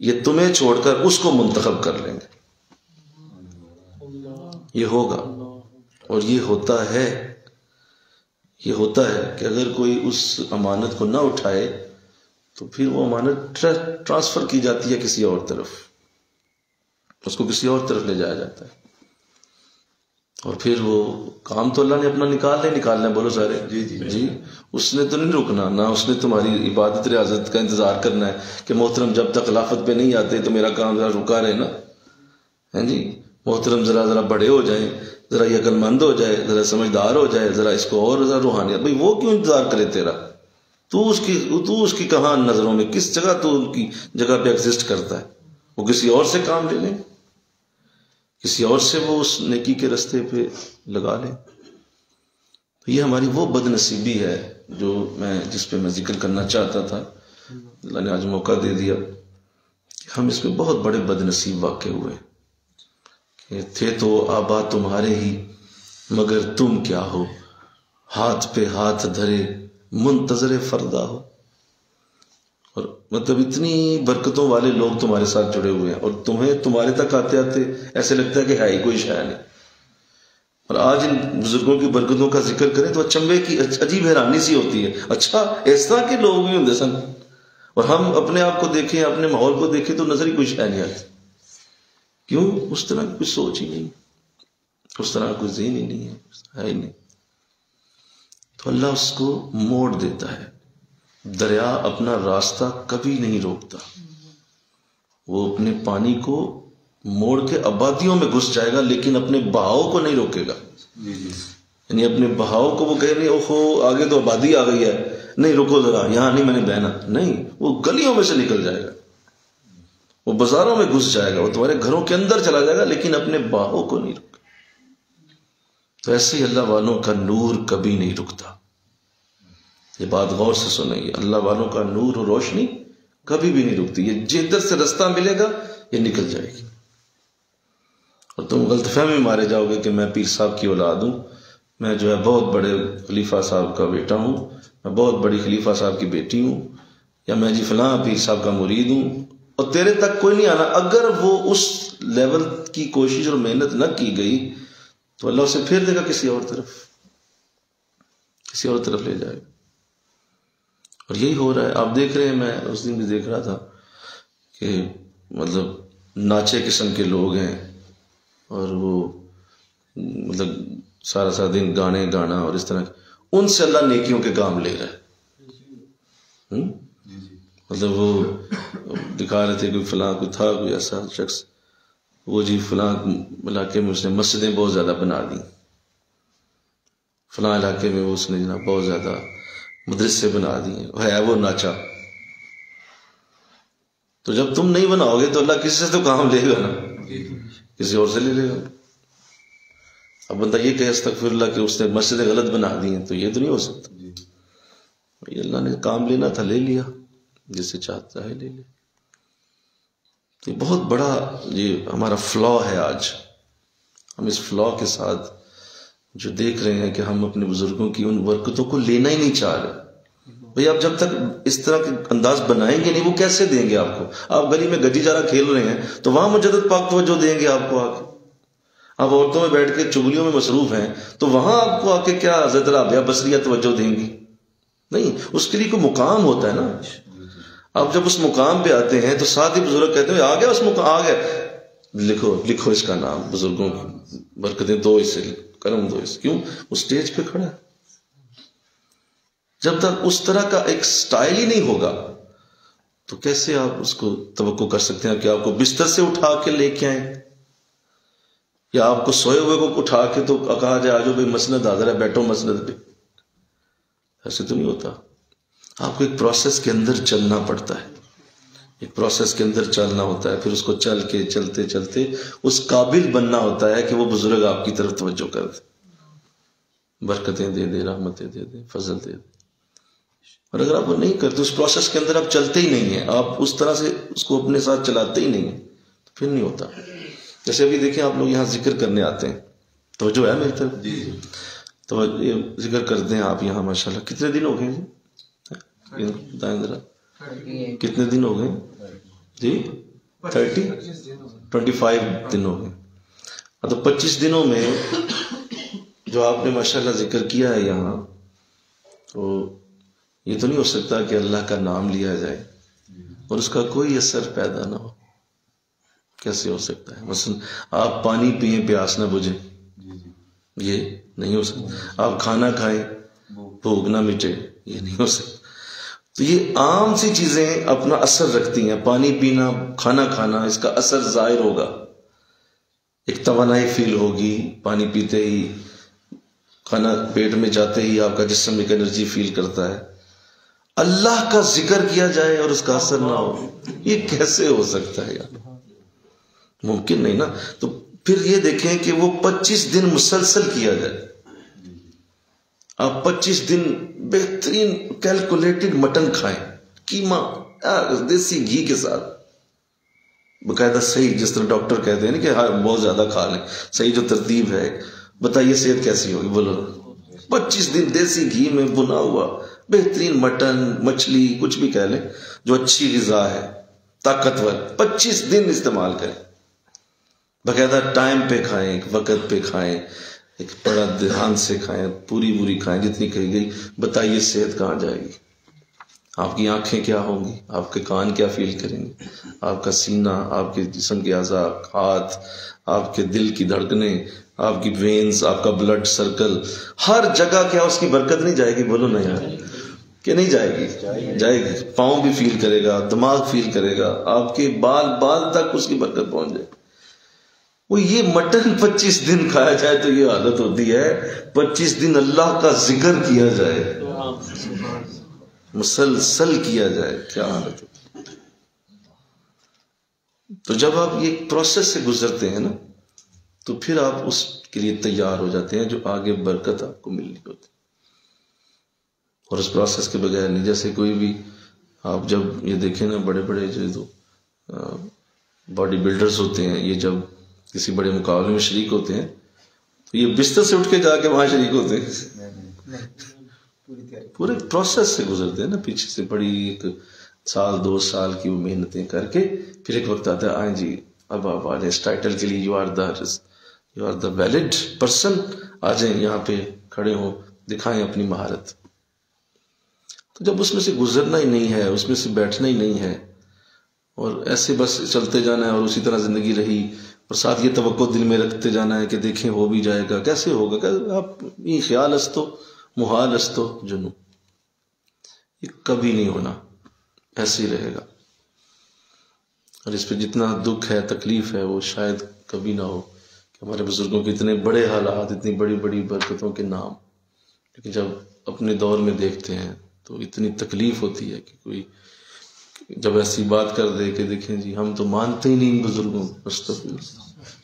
یہ تمہیں چھوڑ کر اس کو منتخب کر لیں گے۔ یہ ہوگا، اور یہ ہوتا ہے کہ اگر کوئی اس امانت کو نہ اٹھائے تو پھر وہ امانت ٹرانسفر کی جاتی ہے کسی اور طرف، اس کو کسی اور طرف لے جایا جاتا ہے، اور پھر وہ کام تو اللہ نے اپنا نکالنا ہے، بولو سارے جی اس نے تو نہیں رکنا، نہ اس نے تمہاری عبادت ریاضت کا انتظار کرنا ہے کہ محترم جب تک خلافت پہ نہیں آتے تو میرا کام ذرا رکا رہے نا، ہیں جی محترم ذرا بڑے ہو جائیں، ذرا یہ عقل مند ہو جائے، ذرا سمجھدار ہو جائے، ذرا اس کو اور ذرا روحانیت، بھائی وہ کیوں انتظار کرے تیرا؟ تو اس کی کہاں نظروں میں کس جگہ تو ان کی جگہ پہ ایگزسٹ کرتا ہے؟ وہ کسی اور سے کام لے لیں، کسی اور سے وہ اس نیکی کے رستے پہ لگا لیں۔ تو یہ ہماری وہ بد نصیبی ہے جس پہ میں ذکر کرنا چاہتا تھا، اللہ نے آج موقع دے دیا کہ ہم اس میں بہت بڑے بد نصیب واقع ہوئے کہ تھے تو آبا تمہارے ہی مگر تم کیا ہو، ہاتھ پہ ہاتھ دھرے منتظر فردا ہو۔ اور مطلب اتنی برکتوں والے لوگ تمہارے ساتھ جڑے ہوئے ہیں، اور تمہارے تک آتے آتے ایسے لگتا ہے کہ ہے ہی کوئی شے نہیں۔ اور آج ان بزرگوں کی برکتوں کا ذکر کریں تو اچنبے کی عجیب حیرانی سی ہوتی ہے، اچھا اس طرح کے لوگ بھی ہوندے سن، اور ہم اپنے آپ کو دیکھیں، اپنے ماحول کو دیکھیں تو نظر ہی کوئی شے نہیں آتی۔ کیوں؟ اس طرح کی کوئی سوچ ہی نہیں، اس طرح کوئی ذہن ہی نہیں ہے ہی نہیں۔ تو اللہ اس کو موڑ دیتا ہے۔ دریا اپنا راستہ کبھی نہیں روکتا، وہ اپنے پانی کو موڑ کے آبادیوں میں گھس جائے گا لیکن اپنے بہاؤ کو نہیں روکے گا۔ یعنی اپنے بہاؤ کو وہ کہے نہیں اوہو آگے تو آبادی آ گئی ہے، نہیں رکو ذرا یہاں نہیں میں نے بہنا، نہیں، وہ گلیوں میں سے نکل جائے گا، وہ بازاروں میں گھس جائے گا، وہ تمہارے گھروں کے اندر چلا جائے گا لیکن اپنے بہاؤ کو نہیں روکے۔ تو ایسے ہی اللہ والوں کا نور کبھی نہیں رکتا۔ یہ بات غور سے سنیں، اللہ والوں کا نور اور روشنی کبھی بھی نہیں رکتی، یہ جدھر سے رستہ ملے گا یہ نکل جائے گی، اور تم غلط فہمی مارے جاؤ گے کہ میں پیر صاحب کی اولاد ہوں، میں جو ہے بہت بڑے خلیفہ صاحب کا بیٹا ہوں، میں بہت بڑی خلیفہ صاحب کی بیٹی ہوں، یا میں جی فلاں پیر صاحب کا مرید ہوں، اور تیرے تک کوئی نہیں آنا۔ اگر وہ اس لیول کی کوشش اور محنت نہ کی گئی تو اللہ اسے پھیر دے گا کسی اور طرف لے جائے گا۔ اور یہی ہو رہا ہے، آپ دیکھ رہے ہیں، میں اس دن بھی دیکھ رہا تھا کہ مطلب ناچے قسم کے لوگ ہیں، اور وہ مطلب سارا دن گانے گانا اور اس طرح، ان سے اللہ نیکیوں کے کام لے رہا ہے۔ مطلب وہ دکھا رہے تھے کہ فلاں کوئی تھا، کوئی ایسا شخص، وہ جی فلاں علاقے میں اس نے مسجدیں بہت زیادہ بنا دی، فلاں علاقے میں اس نے جناب بہت زیادہ مدرسے بنا دیے، ہے وہ ناچا۔ تو جب تم نہیں بناؤ گے تو اللہ کسی سے تو کام لے گا نا، کسی اور سے لے لے گا۔ اب بندہ یہ کہے استغفر اللہ کہ اس نے مسجدیں غلط بنا دی ہیں، تو یہ تو نہیں ہو سکتا۔ اللہ نے کام لینا تھا لے لیا، جسے چاہتا ہے لے لے۔ تو یہ بہت بڑا یہ ہمارا فلا ہے آج. ہم اس فلا کے ساتھ جو دیکھ رہے ہیں کہ ہم اپنے بزرگوں کی ان برکتوں کو لینا ہی نہیں چاہ رہے. بھئی آپ جب تک اس طرح کے انداز بنائیں گے نہیں، وہ کیسے دیں گے آپ کو؟ آپ گلی میں گجی جارا کھیل رہے ہیں تو وہاں مجدد پاک توجہ دیں گے آپ کو آ کے. آپ عورتوں میں بیٹھ کے چگلیوں میں مصروف ہیں تو وہاں آپ کو آ کے کیا حضرت رابعہ بصریہ توجہ دیں گی؟ نہیں. اس کے لیے کوئی مقام ہوتا ہے نا. آپ جب اس مقام پہ آتے ہیں تو ساتھ ہی بزرگ کہتے ہیں آ گیا اس مقام، آ گیا، لکھو اس کا نام. بزرگوں کی برکتیں دو اسے، کرم دو اس. کیوں؟ وہ اسٹیج پہ کھڑا ہے. جب تک اس طرح کا ایک سٹائل ہی نہیں ہوگا تو کیسے آپ اس کو توقع کر سکتے ہیں کہ آپ کو بستر سے اٹھا کے لے کے آئیں، یا آپ کو سوئے ہوئے کو اٹھا کے تو کہا جائے آجو بھائی مسند حاضر ہے، بیٹھو مسند پہ. ایسے تو نہیں ہوتا. آپ کو ایک پروسیس کے اندر چلنا پڑتا ہے، ایک پروسیس کے اندر چلنا ہوتا ہے، پھر اس کو چل کے چلتے چلتے اس قابل بننا ہوتا ہے کہ وہ بزرگ آپ کی طرف توجہ کر دے، برکتیں دے دے، رحمتیں دے دے، فضل دے دے. اور اگر آپ وہ نہیں کرتے، اس پروسیس کے اندر آپ چلتے ہی نہیں ہیں، آپ اس طرح سے اس کو اپنے ساتھ چلاتے ہی نہیں ہیں، تو پھر نہیں ہوتا. جیسے ابھی دیکھیں آپ لوگ یہاں ذکر کرنے آتے ہیں، توجہ ہے میری طرف؟ جی تو یہ ذکر کرتے ہیں آپ یہاں ماشاءاللہ. کتنے دن ہو گئے جی؟ بتائیں ذرا کتنے دن ہو گئے جی؟ 25 دن ہو گئے. تو 25 دنوں میں جو آپ نے ماشاءاللہ ذکر کیا ہے یہاں، تو یہ تو نہیں ہو سکتا کہ اللہ کا نام لیا جائے اور اس کا کوئی اثر پیدا نہ ہو. کیسے ہو سکتا ہے؟ مثلا آپ پانی پئیں پیاس نہ بجھے، یہ نہیں ہو سکتا. آپ کھانا کھائیں بھوک نہ مٹے، یہ نہیں ہو سکتا. تو یہ عام سی چیزیں اپنا اثر رکھتی ہیں. پانی پینا، کھانا کھانا، اس کا اثر ظاہر ہوگا. ایک توانائی فیل ہوگی پانی پیتے ہی، کھانا پیٹ میں جاتے ہی آپ کا جسم ایک انرجی فیل کرتا ہے. اللہ کا ذکر کیا جائے اور اس کا اثر نہ ہو، یہ کیسے ہو سکتا ہے یار؟ ممکن نہیں نا. تو پھر یہ دیکھیں کہ وہ 25 دن مسلسل کیا جائے. آپ 25 دن بہترین کیلکولیٹڈ مٹن کھائیں، قیمہ دیسی گھی کے ساتھ، باقاعدہ صحیح، جس طرح ڈاکٹر کہتے ہیں نا کہ بہت زیادہ کھا لیں، صحیح جو ترتیب ہے. بتائیے صحت کیسی ہوگی؟ بولو. 25 دن دیسی گھی میں بنا ہوا بہترین مٹن، مچھلی، کچھ بھی کہہ لیں جو اچھی غذا ہے، طاقتور، 25 دن استعمال کریں. باقاعدہ ٹائم پہ کھائیں، ایک وقت پہ کھائیں، ایک بڑا دھیان سے کھائیں، پوری کھائیں جتنی کہی گئی. بتائیے صحت کہاں جائے گی؟ آپ کی آنکھیں کیا ہوں گی؟ آپ کے کان کیا فیل کریں گے؟ آپ کا سینہ، آپ کے جسم کے اعضاء، ہاتھ، آپ کے دل کی دھڑکنیں، آپ کی وینز، آپ کا بلڈ سرکل، ہر جگہ کیا اس کی برکت نہیں جائے گی؟ بولو نا یار، کہ نہیں جائے گی؟ جائے گی. پاؤں بھی فیل کرے گا، دماغ فیل کرے گا، آپ کے بال تک اس کی برکت پہنچ جائے. وہ یہ مٹن 25 دن کھایا جائے تو یہ حالت ہوتی ہے. 25 دن اللہ کا ذکر کیا جائے، مسلسل کیا جائے، کیا حالت ہوتی. تو جب آپ یہ پروسیس سے گزرتے ہیں نا تو پھر آپ اس کے لیے تیار ہو جاتے ہیں جو آگے برکت آپ کو ملنی ہوتی. اور اس پروسیس کے بغیر نہیں. جیسے کوئی بھی آپ جب یہ دیکھیں نا، بڑے بڑے جو باڈی بلڈرز ہوتے ہیں، یہ جب کسی بڑے مقابلے میں شریک ہوتے ہیں تو یہ بستر سے اٹھ کے جا کے وہاں شریک ہوتے ہیں. پورے پروسیس سے گزرتے ہیں نا، پیچھے سے بڑی 1 سال 2 سال کی وہ محنتیں کر کے پھر ایک وقت آتا ہے، آئیں جی اب آپ آ جائیں اس ٹائٹل کے لیے، you are the wild person, آ جائیں یہاں پہ کھڑے ہوں، دکھائیں اپنی مہارت. تو جب اس میں سے گزرنا ہی نہیں ہے، اس میں سے بیٹھنا ہی نہیں ہے، اور ایسے بس چلتے جانا ہے اور اسی طرح زندگی رہی، اور ساتھ یہ توقع دل میں رکھتے جانا ہے کہ دیکھیں ہو بھی جائے گا، کیسے ہوگا؟ آپ یہ خیال استو محال استو جنو، یہ کبھی نہیں ہونا، ایسے ہی رہے گا. اور اس پہ جتنا دکھ ہے، تکلیف ہے، وہ شاید کبھی نہ ہو کہ ہمارے بزرگوں کے اتنے بڑے حالات، اتنی بڑی بڑی برکتوں کے نام، لیکن جب اپنے دور میں دیکھتے ہیں تو اتنی تکلیف ہوتی ہے کہ کوئی جب ایسی بات کر دے کہ دیکھیں جی ہم تو مانتے ہی نہیں بزرگوں کو،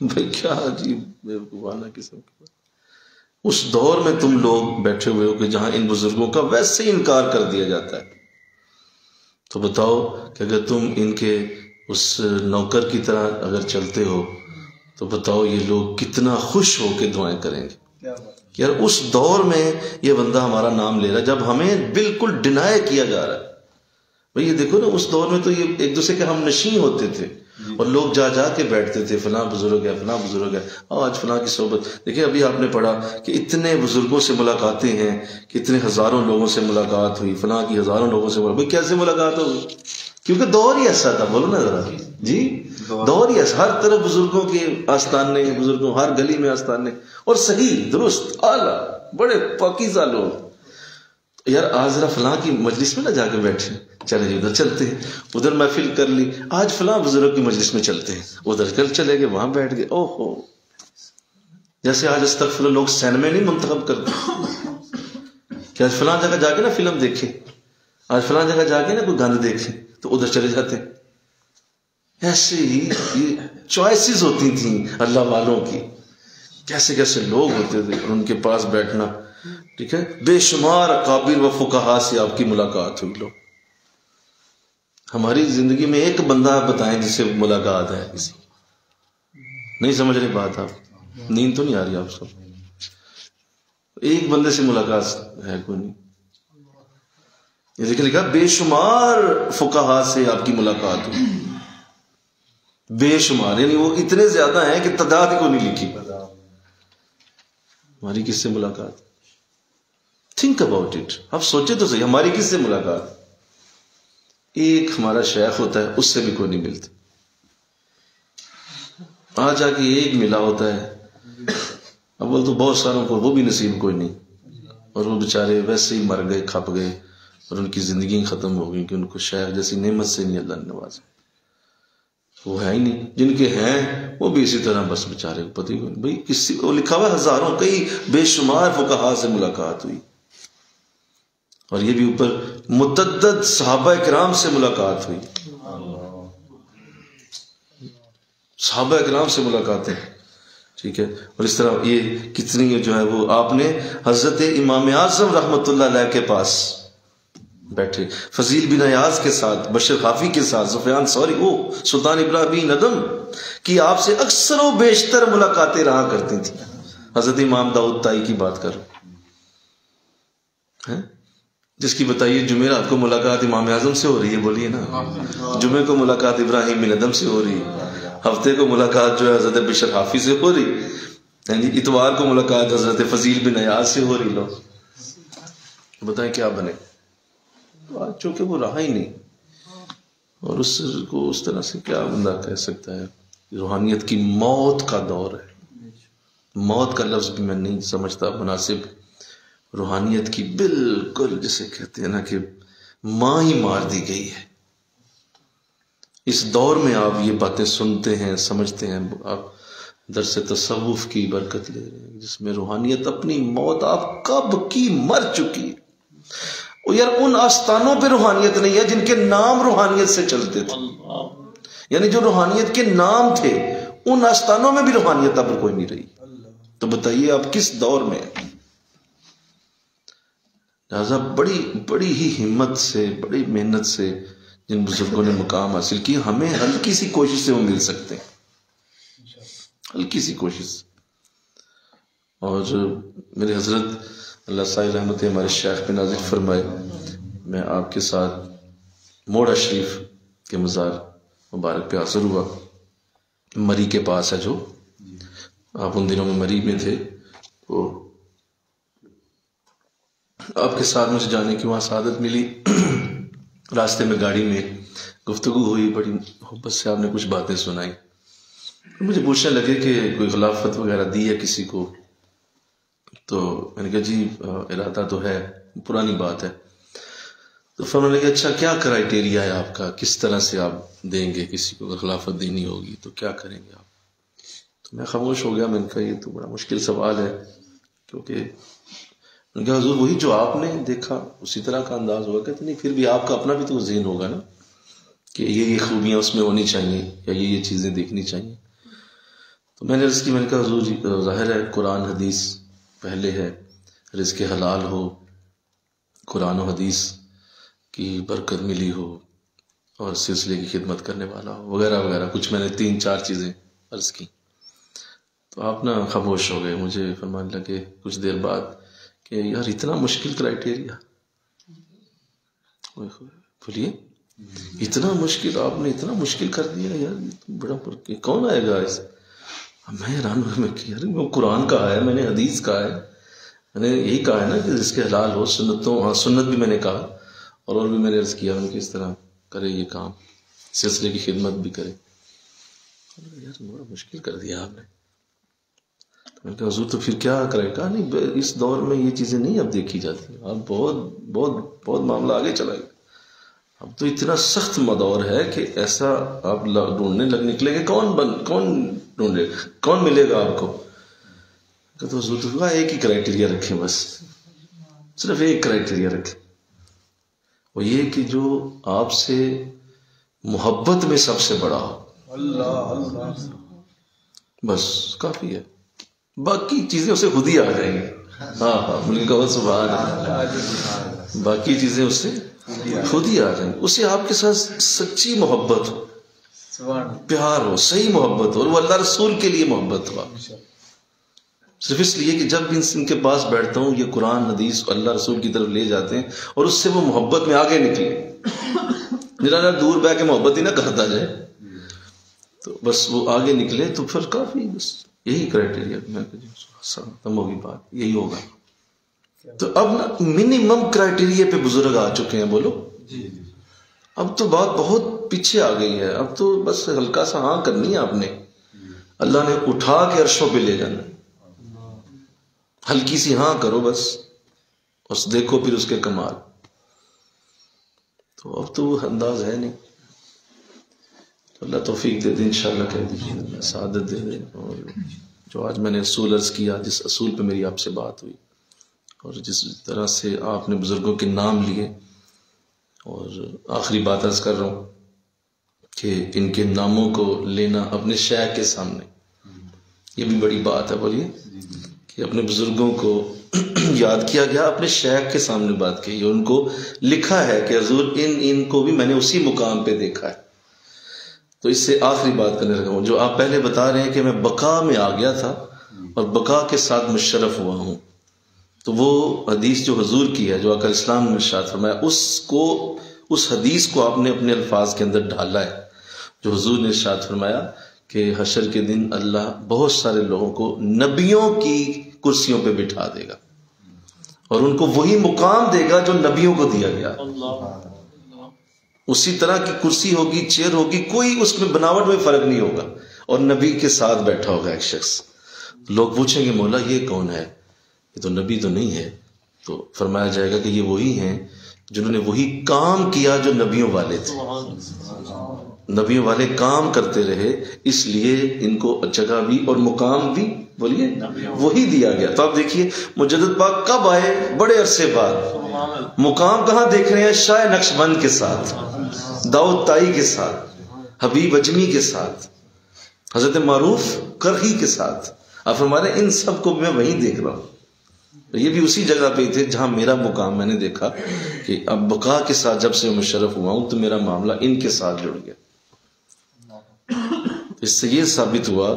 بھائی کیا عجیب بیوقوفانہ قسم کی بات. اس دور میں تم لوگ بیٹھے ہوئے ہو کہ جہاں ان بزرگوں کا ویسے ہی انکار کر دیا جاتا ہے. تو بتاؤ کہ اگر تم ان کے اس نوکر کی طرح اگر چلتے ہو تو بتاؤ یہ لوگ کتنا خوش ہو کے دعائیں کریں گے. یار اس دور میں یہ بندہ ہمارا نام لے رہا ہے جب ہمیں بالکل ڈینائی کیا جا رہا ہے. بھئی یہ دیکھو نا اس دور میں تو یہ ایک دوسرے کے ہم نشیں ہوتے تھے اور لوگ جا جا کے بیٹھتے تھے فلاں بزرگ ہے فلاں بزرگ ہے آج فلاں کی صحبت. دیکھیں ابھی آپ نے پڑھا کہ اتنے بزرگوں سے ملاقاتیں ہیں کہ اتنے ہزاروں لوگوں سے ملاقات ہوئی فلاں کی ہزاروں لوگوں سے بھئی کیسے ملاقات ہوگی کیونکہ دور ہی ایسا تھا. بولو نا ذرا جی دور ہی ایسا ہر طرف بزرگوں کے آستانے بزرگوں ہر گلی میں آستانے اور صحیح درست اعلیٰ بڑے پاکیزہ لوگ. یار آج ذرا فلاں کی مجلس میں نہ جا کے بیٹھے چلے ادھر چلتے ہیں ادھر محفل کر لی آج فلاں بزرگ کی مجلس میں چلتے ہیں ادھر کل چلے گئے وہاں بیٹھ گئے. او ہو جیسے آج استغفر اللہ لوگ سینمے نہیں منتخب کرتے کہ آج فلاں جگہ جا کے نا فلم دیکھیں آج فلاں جگہ جا کے نا کوئی گانے دیکھیں تو ادھر چلے جاتے. ایسے ہی یہ چوائسیز ہوتی تھیں اللہ والوں کی کیسے کیسے لوگ ہوتے تھے اور ان کے پاس بیٹھنا. ٹھیک ہے بے شمار اکابر و فقہا سے آپ کی ملاقات ہوئی. لوگ ہماری زندگی میں ایک بندہ آپ بتائیں جس سے ملاقات ہے کسی نہیں سمجھ رہی بات آپ نیند تو نہیں آ رہی آپ سب ایک بندے سے ملاقات ہے کوئی نہیں. یہ دیکھیں لکھا بے شمار فقہا سے آپ کی ملاقات ہوئی بے شمار یعنی وہ اتنے زیادہ ہیں کہ تعداد کو نہیں لکھی. ہماری کس سے ملاقات تھنک اباؤٹ اٹ آپ سوچے تو صحیح ہماری کس سے ملاقات. ایک ہمارا شیخ ہوتا ہے اس سے بھی کوئی نہیں ملتی آ جا کے ایک ملا ہوتا ہے اول تو بہت ساروں کو وہ بھی نصیب کوئی نہیں اور وہ بیچارے ویسے ہی مر گئے کھپ گئے اور ان کی زندگی ختم ہو گئی کہ ان کو شیخ جیسی نعمت سے نہیں اللہ نے نوازا. وہ ہے ہی نہیں جن کے ہیں وہ بھی اسی طرح بس بیچارے کو پتہ ہی کوئی بھائی کسی وہ لکھا ہوا ہزاروں کئی بے شمار فقہا سے ملاقات ہوئی اور یہ بھی اوپر متعدد صحابہ کرام سے ملاقات ہوئی. صحابہ کرام سے ملاقاتیں ٹھیک ہے. اور اس طرح یہ کتنی جو ہے وہ آپ نے حضرت امام اعظم رحمۃ اللہ علیہ کے پاس بیٹھے فضیل بن ایاز کے ساتھ بشر خافی کے ساتھ سفیان ثوری سلطان ابراہیم ندم کی آپ سے اکثر و بیشتر ملاقاتیں رہا کرتی تھیں. حضرت امام داؤد طائی کی بات کرو جس کی بتائیے جمعرات کو ملاقات امام اعظم سے ہو رہی ہے بولیے نا جمعے کو ملاقات ابراہیم بن ادم سے ہو رہی ہفتے کو ملاقات جو ہے حضرت بشر حافظ سے ہو رہی اتوار کو ملاقات حضرت فضیل بن ایاز سے ہو رہی. لوگ بتائیں کیا بنے چونکہ وہ رہا ہی نہیں اور اس کو اس طرح سے کیا بندہ کہہ سکتا ہے. روحانیت کی موت کا دور ہے. موت کا لفظ بھی میں نہیں سمجھتا مناسب. روحانیت کی بالکل جسے کہتے ہیں نا کہ ماں ہی مار دی گئی ہے. اس دور میں آپ یہ باتیں سنتے ہیں سمجھتے ہیں آپ درس تصوف کی برکت لے رہے ہیں جس میں روحانیت اپنی موت آپ کب کی مر چکی ہے. اور یار ان آستانوں پہ روحانیت نہیں ہے جن کے نام روحانیت سے چلتے تھے یعنی جو روحانیت کے نام تھے ان آستانوں میں بھی روحانیت اب کوئی نہیں رہی. تو بتائیے آپ کس دور میں. لہٰذا بڑی ہی ہمت سے بڑی محنت سے جن بزرگوں نے مقام حاصل کی ہمیں ہلکی سی کوشش سے وہ مل سکتے ہیں ہلکی سی کوشش. اور میرے حضرت اللہ صاحب رحمت ہمارے شیخ پہ نازل فرمائے میں آپ کے ساتھ موڑا شریف کے مزار مبارک پہ حاضر ہوا. مری کے پاس ہے جو آپ ان دنوں میں مری میں تھے تو آپ کے ساتھ مجھے جانے کی وہاں سعادت ملی. راستے میں گاڑی میں گفتگو ہوئی بڑی محبت سے آپ نے کچھ باتیں سنائی. مجھے پوچھنے لگے کہ کوئی خلافت وغیرہ دی ہے کسی کو تو میں نے کہا جی ارادہ تو ہے پرانی بات ہے. تو فرمانے لگے اچھا کیا کرائیٹیریا ہے آپ کا کس طرح سے آپ دیں گے کسی کو اگر خلافت دینی ہوگی تو کیا کریں گے آپ. تو میں خاموش ہو گیا. میں نے کہا یہ تو بڑا مشکل سوال ہے کیونکہ میں نے کہا حضور وہی جو آپ نے دیکھا اسی طرح کا انداز ہوگا. کہتے نہیں پھر بھی آپ کا اپنا بھی تو ذہن ہوگا نا کہ یہ خوبیاں اس میں ہونی چاہیے یا یہ چیزیں دیکھنی چاہیے. تو میں نے عرض کی میں نے کہا حضور جی ظاہر ہے قرآن حدیث پہلے ہے رزق حلال ہو قرآن و حدیث کی برکت ملی ہو اور سلسلے کی خدمت کرنے والا ہو وغیرہ وغیرہ. کچھ میں نے 3-4 چیزیں عرض کی تو آپ نا خاموش ہو گئے. مجھے فرمانے لگے کچھ دیر بعد کہ یار اتنا مشکل کرائٹیریا. بولیے اتنا مشکل، آپ نے اتنا مشکل کر دیا یار، بڑا کون آئے گا اس. میں حیران ہوا، میں کہ یار وہ قرآن کہا ہے، میں نے حدیث کہا ہے، میں نے یہی کہا ہے نا کہ جس کے حلال ہو سنتوں، ہاں سنت بھی میں نے کہا اور بھی میں نے عرض کیا ان کی اس طرح کرے یہ کام، سلسلے کی خدمت بھی کرے. یار بڑا مشکل کر دیا آپ نے. میں نے کہا حضور تو پھر کیا کرے؟ کہا نہیں اس دور میں یہ چیزیں نہیں اب دیکھی جاتی، اب بہت بہت بہت معاملہ آگے چلا گیا. اب تو اتنا سخت دور ہے کہ ایسا آپ ڈھونڈنے نکلیں گے، کون ڈھونڈے، کون ملے گا آپ کو؟ تو حضور تو ایک ہی کرائٹیریا رکھیں، بس صرف ایک کرائٹیریا رکھیں، وہ یہ کہ جو آپ سے محبت میں سب سے بڑا ہو. اللہ بس کافی ہے، باقی چیزیں اسے خود ہی آ جائیں گی. ہاں ملک کا سبحان اللہ، باقی چیزیں اس سے خود ہی آ جائیں گی. اسے آپ کے ساتھ سچی محبت ہو، پیار ہو، صحیح محبت ہو، اور وہ اللہ رسول کے لیے محبت ہو. صرف اس لیے کہ جب بھی ان کے پاس بیٹھتا ہوں یہ قرآن حدیث اللہ رسول کی طرف لے جاتے ہیں اور اس سے وہ محبت میں آگے نکلے. میرا دور بہ کے محبت ہی نہ کرتا جائے، تو بس وہ آگے نکلے تو پھر کافی، بس یہی کرائٹیریا. میں ختم ہوگی بات، یہی ہوگا. تو اب نا منیمم کرائٹیریا پہ بزرگ آ چکے ہیں. بولو اب تو بات بہت پیچھے آ گئی ہے. اب تو بس ہلکا سا ہاں کرنی ہے آپ نے، اللہ نے اٹھا کے عرشوں پہ لے جانا. ہلکی سی ہاں کرو بس، اور دیکھو پھر اس کے کمال. تو اب تو وہ انداز ہے نہیں. اللہ توفیق دے دے انشاءاللہ، کہہ دیجیے سعادت دے دے. اور جو آج میں نے اصول عرض کیا، جس اصول پہ میری آپ سے بات ہوئی، اور جس طرح سے آپ نے بزرگوں کے نام لیے، اور آخری بات عرض کر رہا ہوں کہ ان کے ناموں کو لینا اپنے شیخ کے سامنے، یہ بھی بڑی بات ہے. بولیے کہ اپنے بزرگوں کو یاد کیا گیا، اپنے شیخ کے سامنے بات کی، ان کو لکھا ہے کہ حضور ان کو بھی میں نے اسی مقام پہ دیکھا ہے. تو اس سے آخری بات کرنے لگا ہوں. جو آپ پہلے بتا رہے ہیں کہ میں بقا میں آ گیا تھا اور بقا کے ساتھ مشرف ہوا ہوں، تو وہ حدیث جو حضور کی ہے، جو آقا اسلام نے ارشاد فرمایا، اس حدیث کو آپ نے اپنے الفاظ کے اندر ڈالا ہے. جو حضور نے ارشاد فرمایا کہ حشر کے دن اللہ بہت سارے لوگوں کو نبیوں کی کرسیوں پہ بٹھا دے گا اور ان کو وہی مقام دے گا جو نبیوں کو دیا گیا. اسی طرح کی کرسی ہوگی، چیئر ہوگی، کوئی اس میں بناوٹ میں فرق نہیں ہوگا، اور نبی کے ساتھ بیٹھا ہوگا ایک شخص. لوگ پوچھیں گے مولا یہ کون ہے؟ یہ تو نبی تو نہیں ہے. تو فرمایا جائے گا کہ یہ وہی ہیں جنہوں نے وہی کام کیا جو نبیوں والے تھے. نبیوں والے کام کرتے رہے، اس لیے ان کو جگہ بھی اور مقام بھی بولیے وہی دیا گیا. تو آپ دیکھیے مجدد پاک کب آئے؟ بڑے عرصے بعد. مقام کہاں دیکھ رہے ہیں؟ شاہ نقشبند کے ساتھ، داؤد تائی کے ساتھ، حبیب اجمی کے ساتھ، حضرت معروف کرہی کے ساتھ. آپ ہمارے ان سب کو میں وہیں دیکھ رہا ہوں. یہ بھی اسی جگہ پہ تھے جہاں میرا مقام میں نے دیکھا کہ اب بقا کے ساتھ جب سے مشرف ہوا ہوں تو میرا معاملہ ان کے ساتھ جڑ گیا. اس سے یہ ثابت ہوا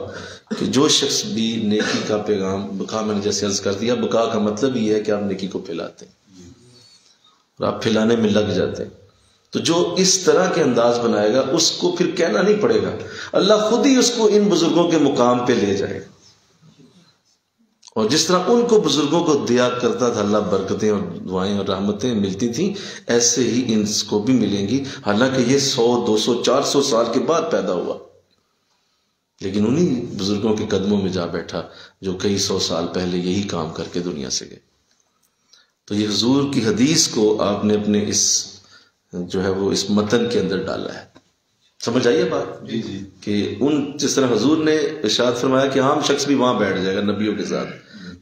کہ جو شخص بھی نیکی کا پیغام، بقا میں نے جیسے عرض کر دیا، بقا کا مطلب یہ ہے کہ آپ نیکی کو پھیلاتے ہیں اور آپ پھیلانے میں لگ جاتے ہیں. تو جو اس طرح کے انداز بنائے گا اس کو پھر کہنا نہیں پڑے گا، اللہ خود ہی اس کو ان بزرگوں کے مقام پہ لے جائے گا. اور جس طرح ان کو بزرگوں کو دیا کرتا تھا اللہ، برکتیں اور دعائیں اور رحمتیں ملتی تھیں، ایسے ہی ان کو بھی ملیں گی. حالانکہ یہ 100 200 400 سال کے بعد پیدا ہوا، لیکن انہی بزرگوں کے قدموں میں جا بیٹھا جو کئی 100 سال پہلے یہی کام کر کے دنیا سے گئے. تو یہ حضور کی حدیث کو آپ نے اپنے اس جو ہے وہ اس متن کے اندر ڈالا ہے. سمجھ آئیے بات؟ جی کہ جس طرح حضور نے ارشاد فرمایا کہ عام شخص بھی وہاں بیٹھ جائے گا نبیوں کے ساتھ،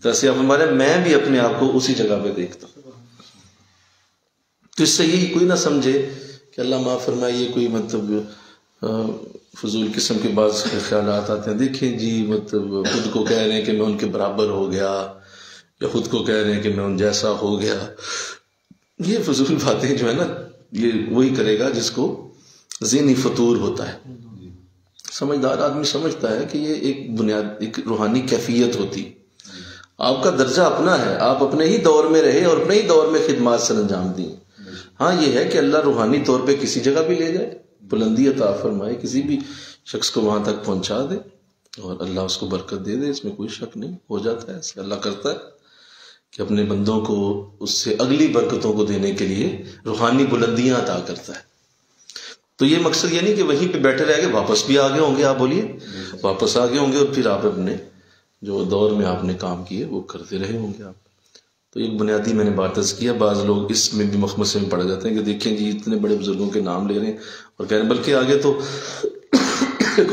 تو ایسے آپ ہمارے میں بھی اپنے آپ کو اسی جگہ پہ دیکھتا ہوں. تو اس سے یہی کوئی نہ سمجھے کہ اللہ معاف فرمائے یہ کوئی مطلب فضول قسم کے بعض خیالات آتے ہیں. دیکھیں جی مطلب خود کو کہہ رہے ہیں کہ میں ان کے برابر ہو گیا، یا خود کو کہہ رہے ہیں کہ میں ان جیسا ہو گیا. یہ فضول باتیں جو ہے نا، یہ وہی کرے گا جس کو ذہنی فطور ہوتا ہے. سمجھدار آدمی سمجھتا ہے کہ یہ ایک روحانی کیفیت ہوتی. آپ کا درجہ اپنا ہے، آپ اپنے ہی دور میں رہے اور اپنے ہی دور میں خدمات سر انجام دیں. ہاں یہ ہے کہ اللہ روحانی طور پہ کسی جگہ بھی لے جائے، بلندی عطا فرمائے، کسی بھی شخص کو وہاں تک پہنچا دے اور اللہ اس کو برکت دے دے، اس میں کوئی شک نہیں. ہو جاتا ہے ایسے، اللہ کرتا ہے کہ اپنے بندوں کو اس سے اگلی برکتوں کو دینے کے لیے روحانی بلندیاں عطا کرتا ہے. تو یہ مقصد یہ نہیں کہ وہیں پہ بیٹھے رہ کے واپس بھی آگے ہوں گے. آپ بولیے واپس آگے ہوں گے اور پھر آپ اپنے جو دور میں آپ نے کام کیے وہ کرتے رہے ہوں گے آپ. تو ایک بنیادی میں نے بات عرض کیا. بعض لوگ اس میں بھی مخمصے میں پڑ جاتے ہیں کہ دیکھیں جی اتنے بڑے بزرگوں کے نام لے رہے ہیں اور کہہ رہے ہیں بلکہ آگے تو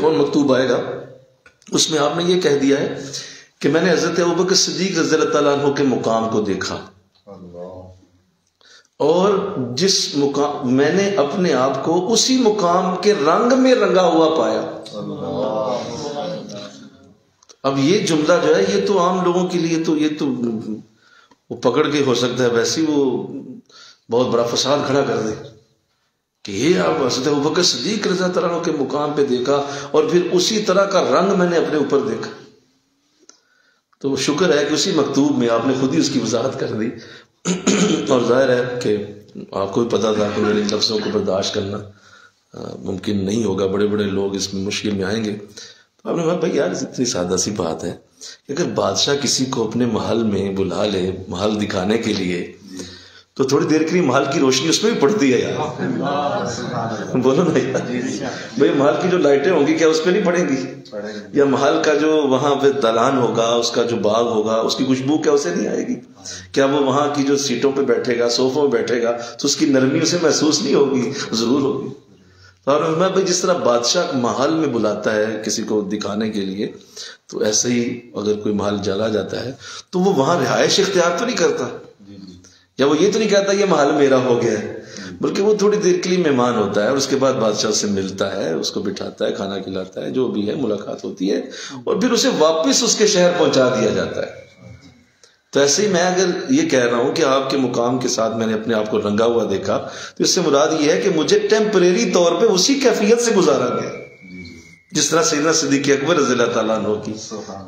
کون مکتوب آئے گا، اس میں آپ نے یہ کہہ دیا ہے کہ میں نے حضرت ابوبکر صدیق رضی اللہ تعالیٰ عنہ کے مقام کو دیکھا اور جس مقام میں نے اپنے آپ کو اسی مقام کے رنگ میں رنگا ہوا پایا. اب یہ جملہ جو ہے یہ تو عام لوگوں کے لیے تو یہ تو وہ پکڑ کے ہو سکتا ہے ویسے وہ بہت بڑا فساد کھڑا کر دے کہ یہ آپ حضرت ابوبکر صدیق رضی اللہ عنہ کے مقام پہ دیکھا اور پھر اسی طرح کا رنگ میں نے اپنے اوپر دیکھا. تو شکر ہے کہ اسی مکتوب میں آپ نے خود ہی اس کی وضاحت کر دی اور ظاہر ہے کہ آپ کو بھی پتا تھا کہ میرے لفظوں کو برداشت کرنا ممکن نہیں ہوگا، بڑے بڑے لوگ اس میں مشکل میں آئیں گے. تو آپ نے کہا بھائی یار اتنی سادہ سی بات ہے کہ اگر بادشاہ کسی کو اپنے محل میں بلا لے محل دکھانے کے لیے تو تھوڑی دیر کے لیے محل کی روشنی اس میں بھی پڑتی ہے یار. بولو نا یار بھائی محل کی جو لائٹیں ہوں گی کیا اس پہ نہیں پڑیں گی؟ یا محل کا جو وہاں پہ دلان ہوگا اس کا جو باغ ہوگا اس کی خوشبو کیا اسے نہیں آئے گی؟ کیا وہ وہاں کی جو سیٹوں پہ بیٹھے گا صوفوں پہ بیٹھے گا تو اس کی نرمی اسے محسوس نہیں ہوگی؟ ضرور ہوگی. اور میں بھائی جس طرح بادشاہ محل میں بلاتا ہے کسی کو دکھانے کے لیے تو ایسے ہی اگر کوئی محل جلا جاتا ہے تو وہ وہاں رہائش اختیار تو نہیں کرتا یا وہ یہ تو نہیں کہتا یہ محل میرا ہو گیا ہے، بلکہ وہ تھوڑی دیر کے لیے مہمان ہوتا ہے اور اس کے بعد بادشاہ سے ملتا ہے، اس کو بٹھاتا ہے، کھانا کھلاتا ہے، جو بھی ہے ملاقات ہوتی ہے اور پھر اسے واپس اس کے شہر پہنچا دیا جاتا ہے. تو ایسے ہی میں اگر یہ کہہ رہا ہوں کہ آپ کے مقام کے ساتھ میں نے اپنے آپ کو رنگا ہوا دیکھا تو اس سے مراد یہ ہے کہ مجھے ٹیمپریری طور پہ اسی کیفیت سے گزارا گیا جس طرح سیدنا صدیق اکبر رضی اللہ تعالیٰ عنہ کی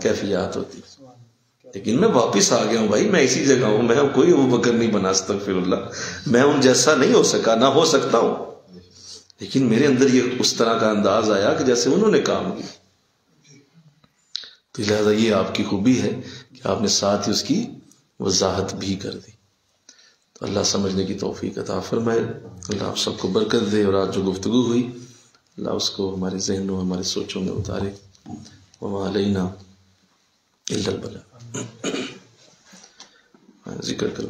کیفیات ہوتی. لیکن میں واپس آ گیا ہوں بھائی، میں اسی جگہ ہوں، میں کوئی ابوبکر نہیں بنا، استغفر اللہ، میں ان جیسا نہیں ہو سکا، نہ ہو سکتا ہوں، لیکن میرے اندر یہ اس طرح کا انداز آیا کہ جیسے انہوں نے کام کیا. تو لہذا یہ آپ کی خوبی ہے کہ آپ نے ساتھ ہی اس کی وضاحت بھی کر دی. تو اللہ سمجھنے کی توفیق عطا فرمائے، اللہ آپ سب کو برکت دے. اور آج جو گفتگو ہوئی اللہ اس کو ہمارے ذہنوں ہمارے سوچوں میں اتارے. وما علینا الا البلاغ. ذکر کرو.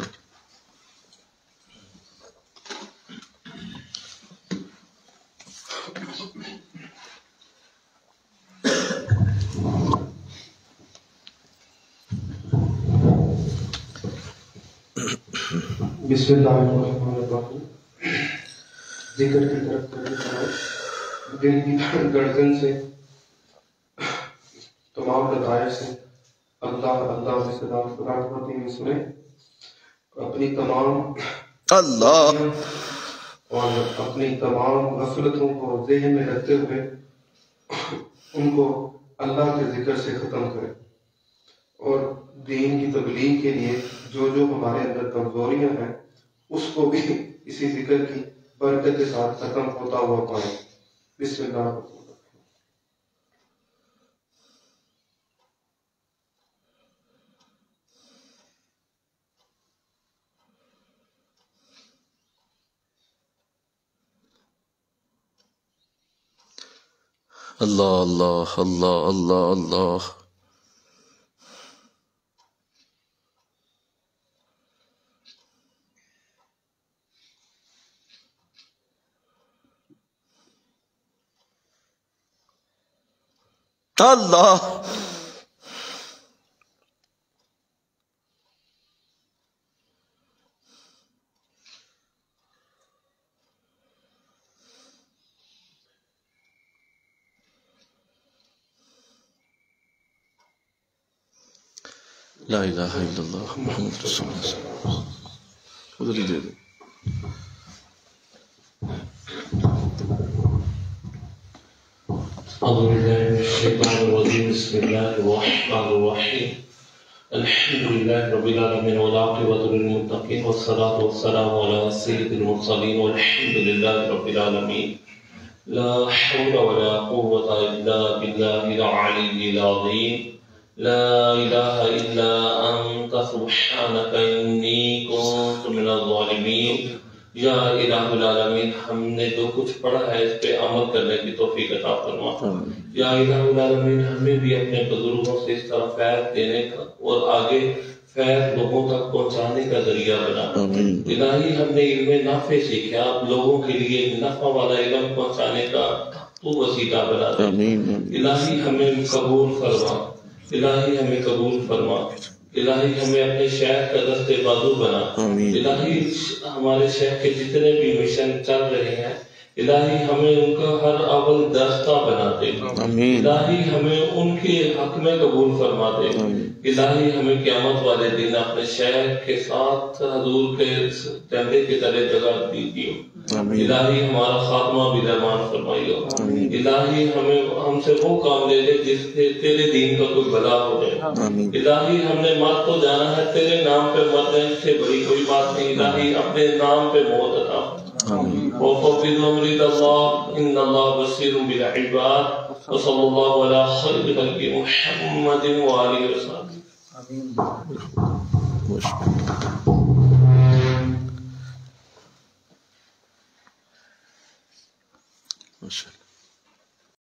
بسم اللہ الرحمن الرحیم. ذکر کی طرف دل کی گردن سے تمام لطائف سے اللہ اللہ سے صدا ہوتی ہے. اس میں اپنی تمام اللہ اور اپنی تمام غفلتوں کو ذہن میں رکھتے ہوئے ان کو اللہ کے ذکر سے ختم کرے اور دین کی تبلیغ کے لیے جو ہمارے اندر کمزوریاں ہیں اس کو بھی اسی ذکر کی برکت کے ساتھ ختم ہوتا ہوا پائے. بسم اللہ الرحمن الرحیم. اللہ اللہ اللہ اللہ اللہ. اللہ لا الہ الا اللہ محمد رسول اللہ صلی اللہ علیہ وسلم. ادھر ہی دے دے. أعوذ بالله من الشيطان الرجيم بسم الله الرحمن الرحيم الحمد لله رب العالمين والعاقبة للمتقين والصلاة والسلام على سيد المرسلين والحمد لله رب العالمين لا حول ولا قوة إلا بالله العلي العظيم لا إله إلا أنت سبحانك إني كنت من الظالمين یا الہ العالمین ہم نے جو کچھ پڑھا ہے اس پہ عمل کرنے کی توفیق عطا فرما یا الہ العالمین ہمیں بھی اپنے بزرگوں سے اس طرح فیض دینے کا اور آگے فیض لوگوں تک پہنچانے کا ذریعہ بنا الہی ہم نے علم نافع سیکھا لوگوں کے لیے نفع والا علم پہنچانے کا تو وسیلہ بنا دے الہی ہمیں قبول فرما الہی ہمیں قبول فرما الہی ہمیں اپنے شیخ کا دست بازو بنا الہی ہمارے شیخ کے جتنے بھی مشن چل رہے ہیں الہی ہمیں ان کا ہر اول دستہ بنا دے الہی ہمیں ان کے حق میں قبول فرما دے الہی ہمیں قیامت والے دن اپنے شیخ کے ساتھ حضور کے جھنڈے کے تلے جگہ دیجیے الہی ہمارا خاتمہ بھی رحمان فرمائیو الہی ہم سے وہ کام لے لے جس سے تیرے دین کا کوئی بھلا ہو جائے الہی ہم نے مر تو جانا ہے تیرے نام پہ مرنے سے بڑی کوئی بات نہیں الہی اپنے نام پہ موت عطا وفوض امری اللہ ان اللہ بصیر بالعباد وصلی اللہ علی خیر خلق محمد وآلہ وسلم ماشاءاللہ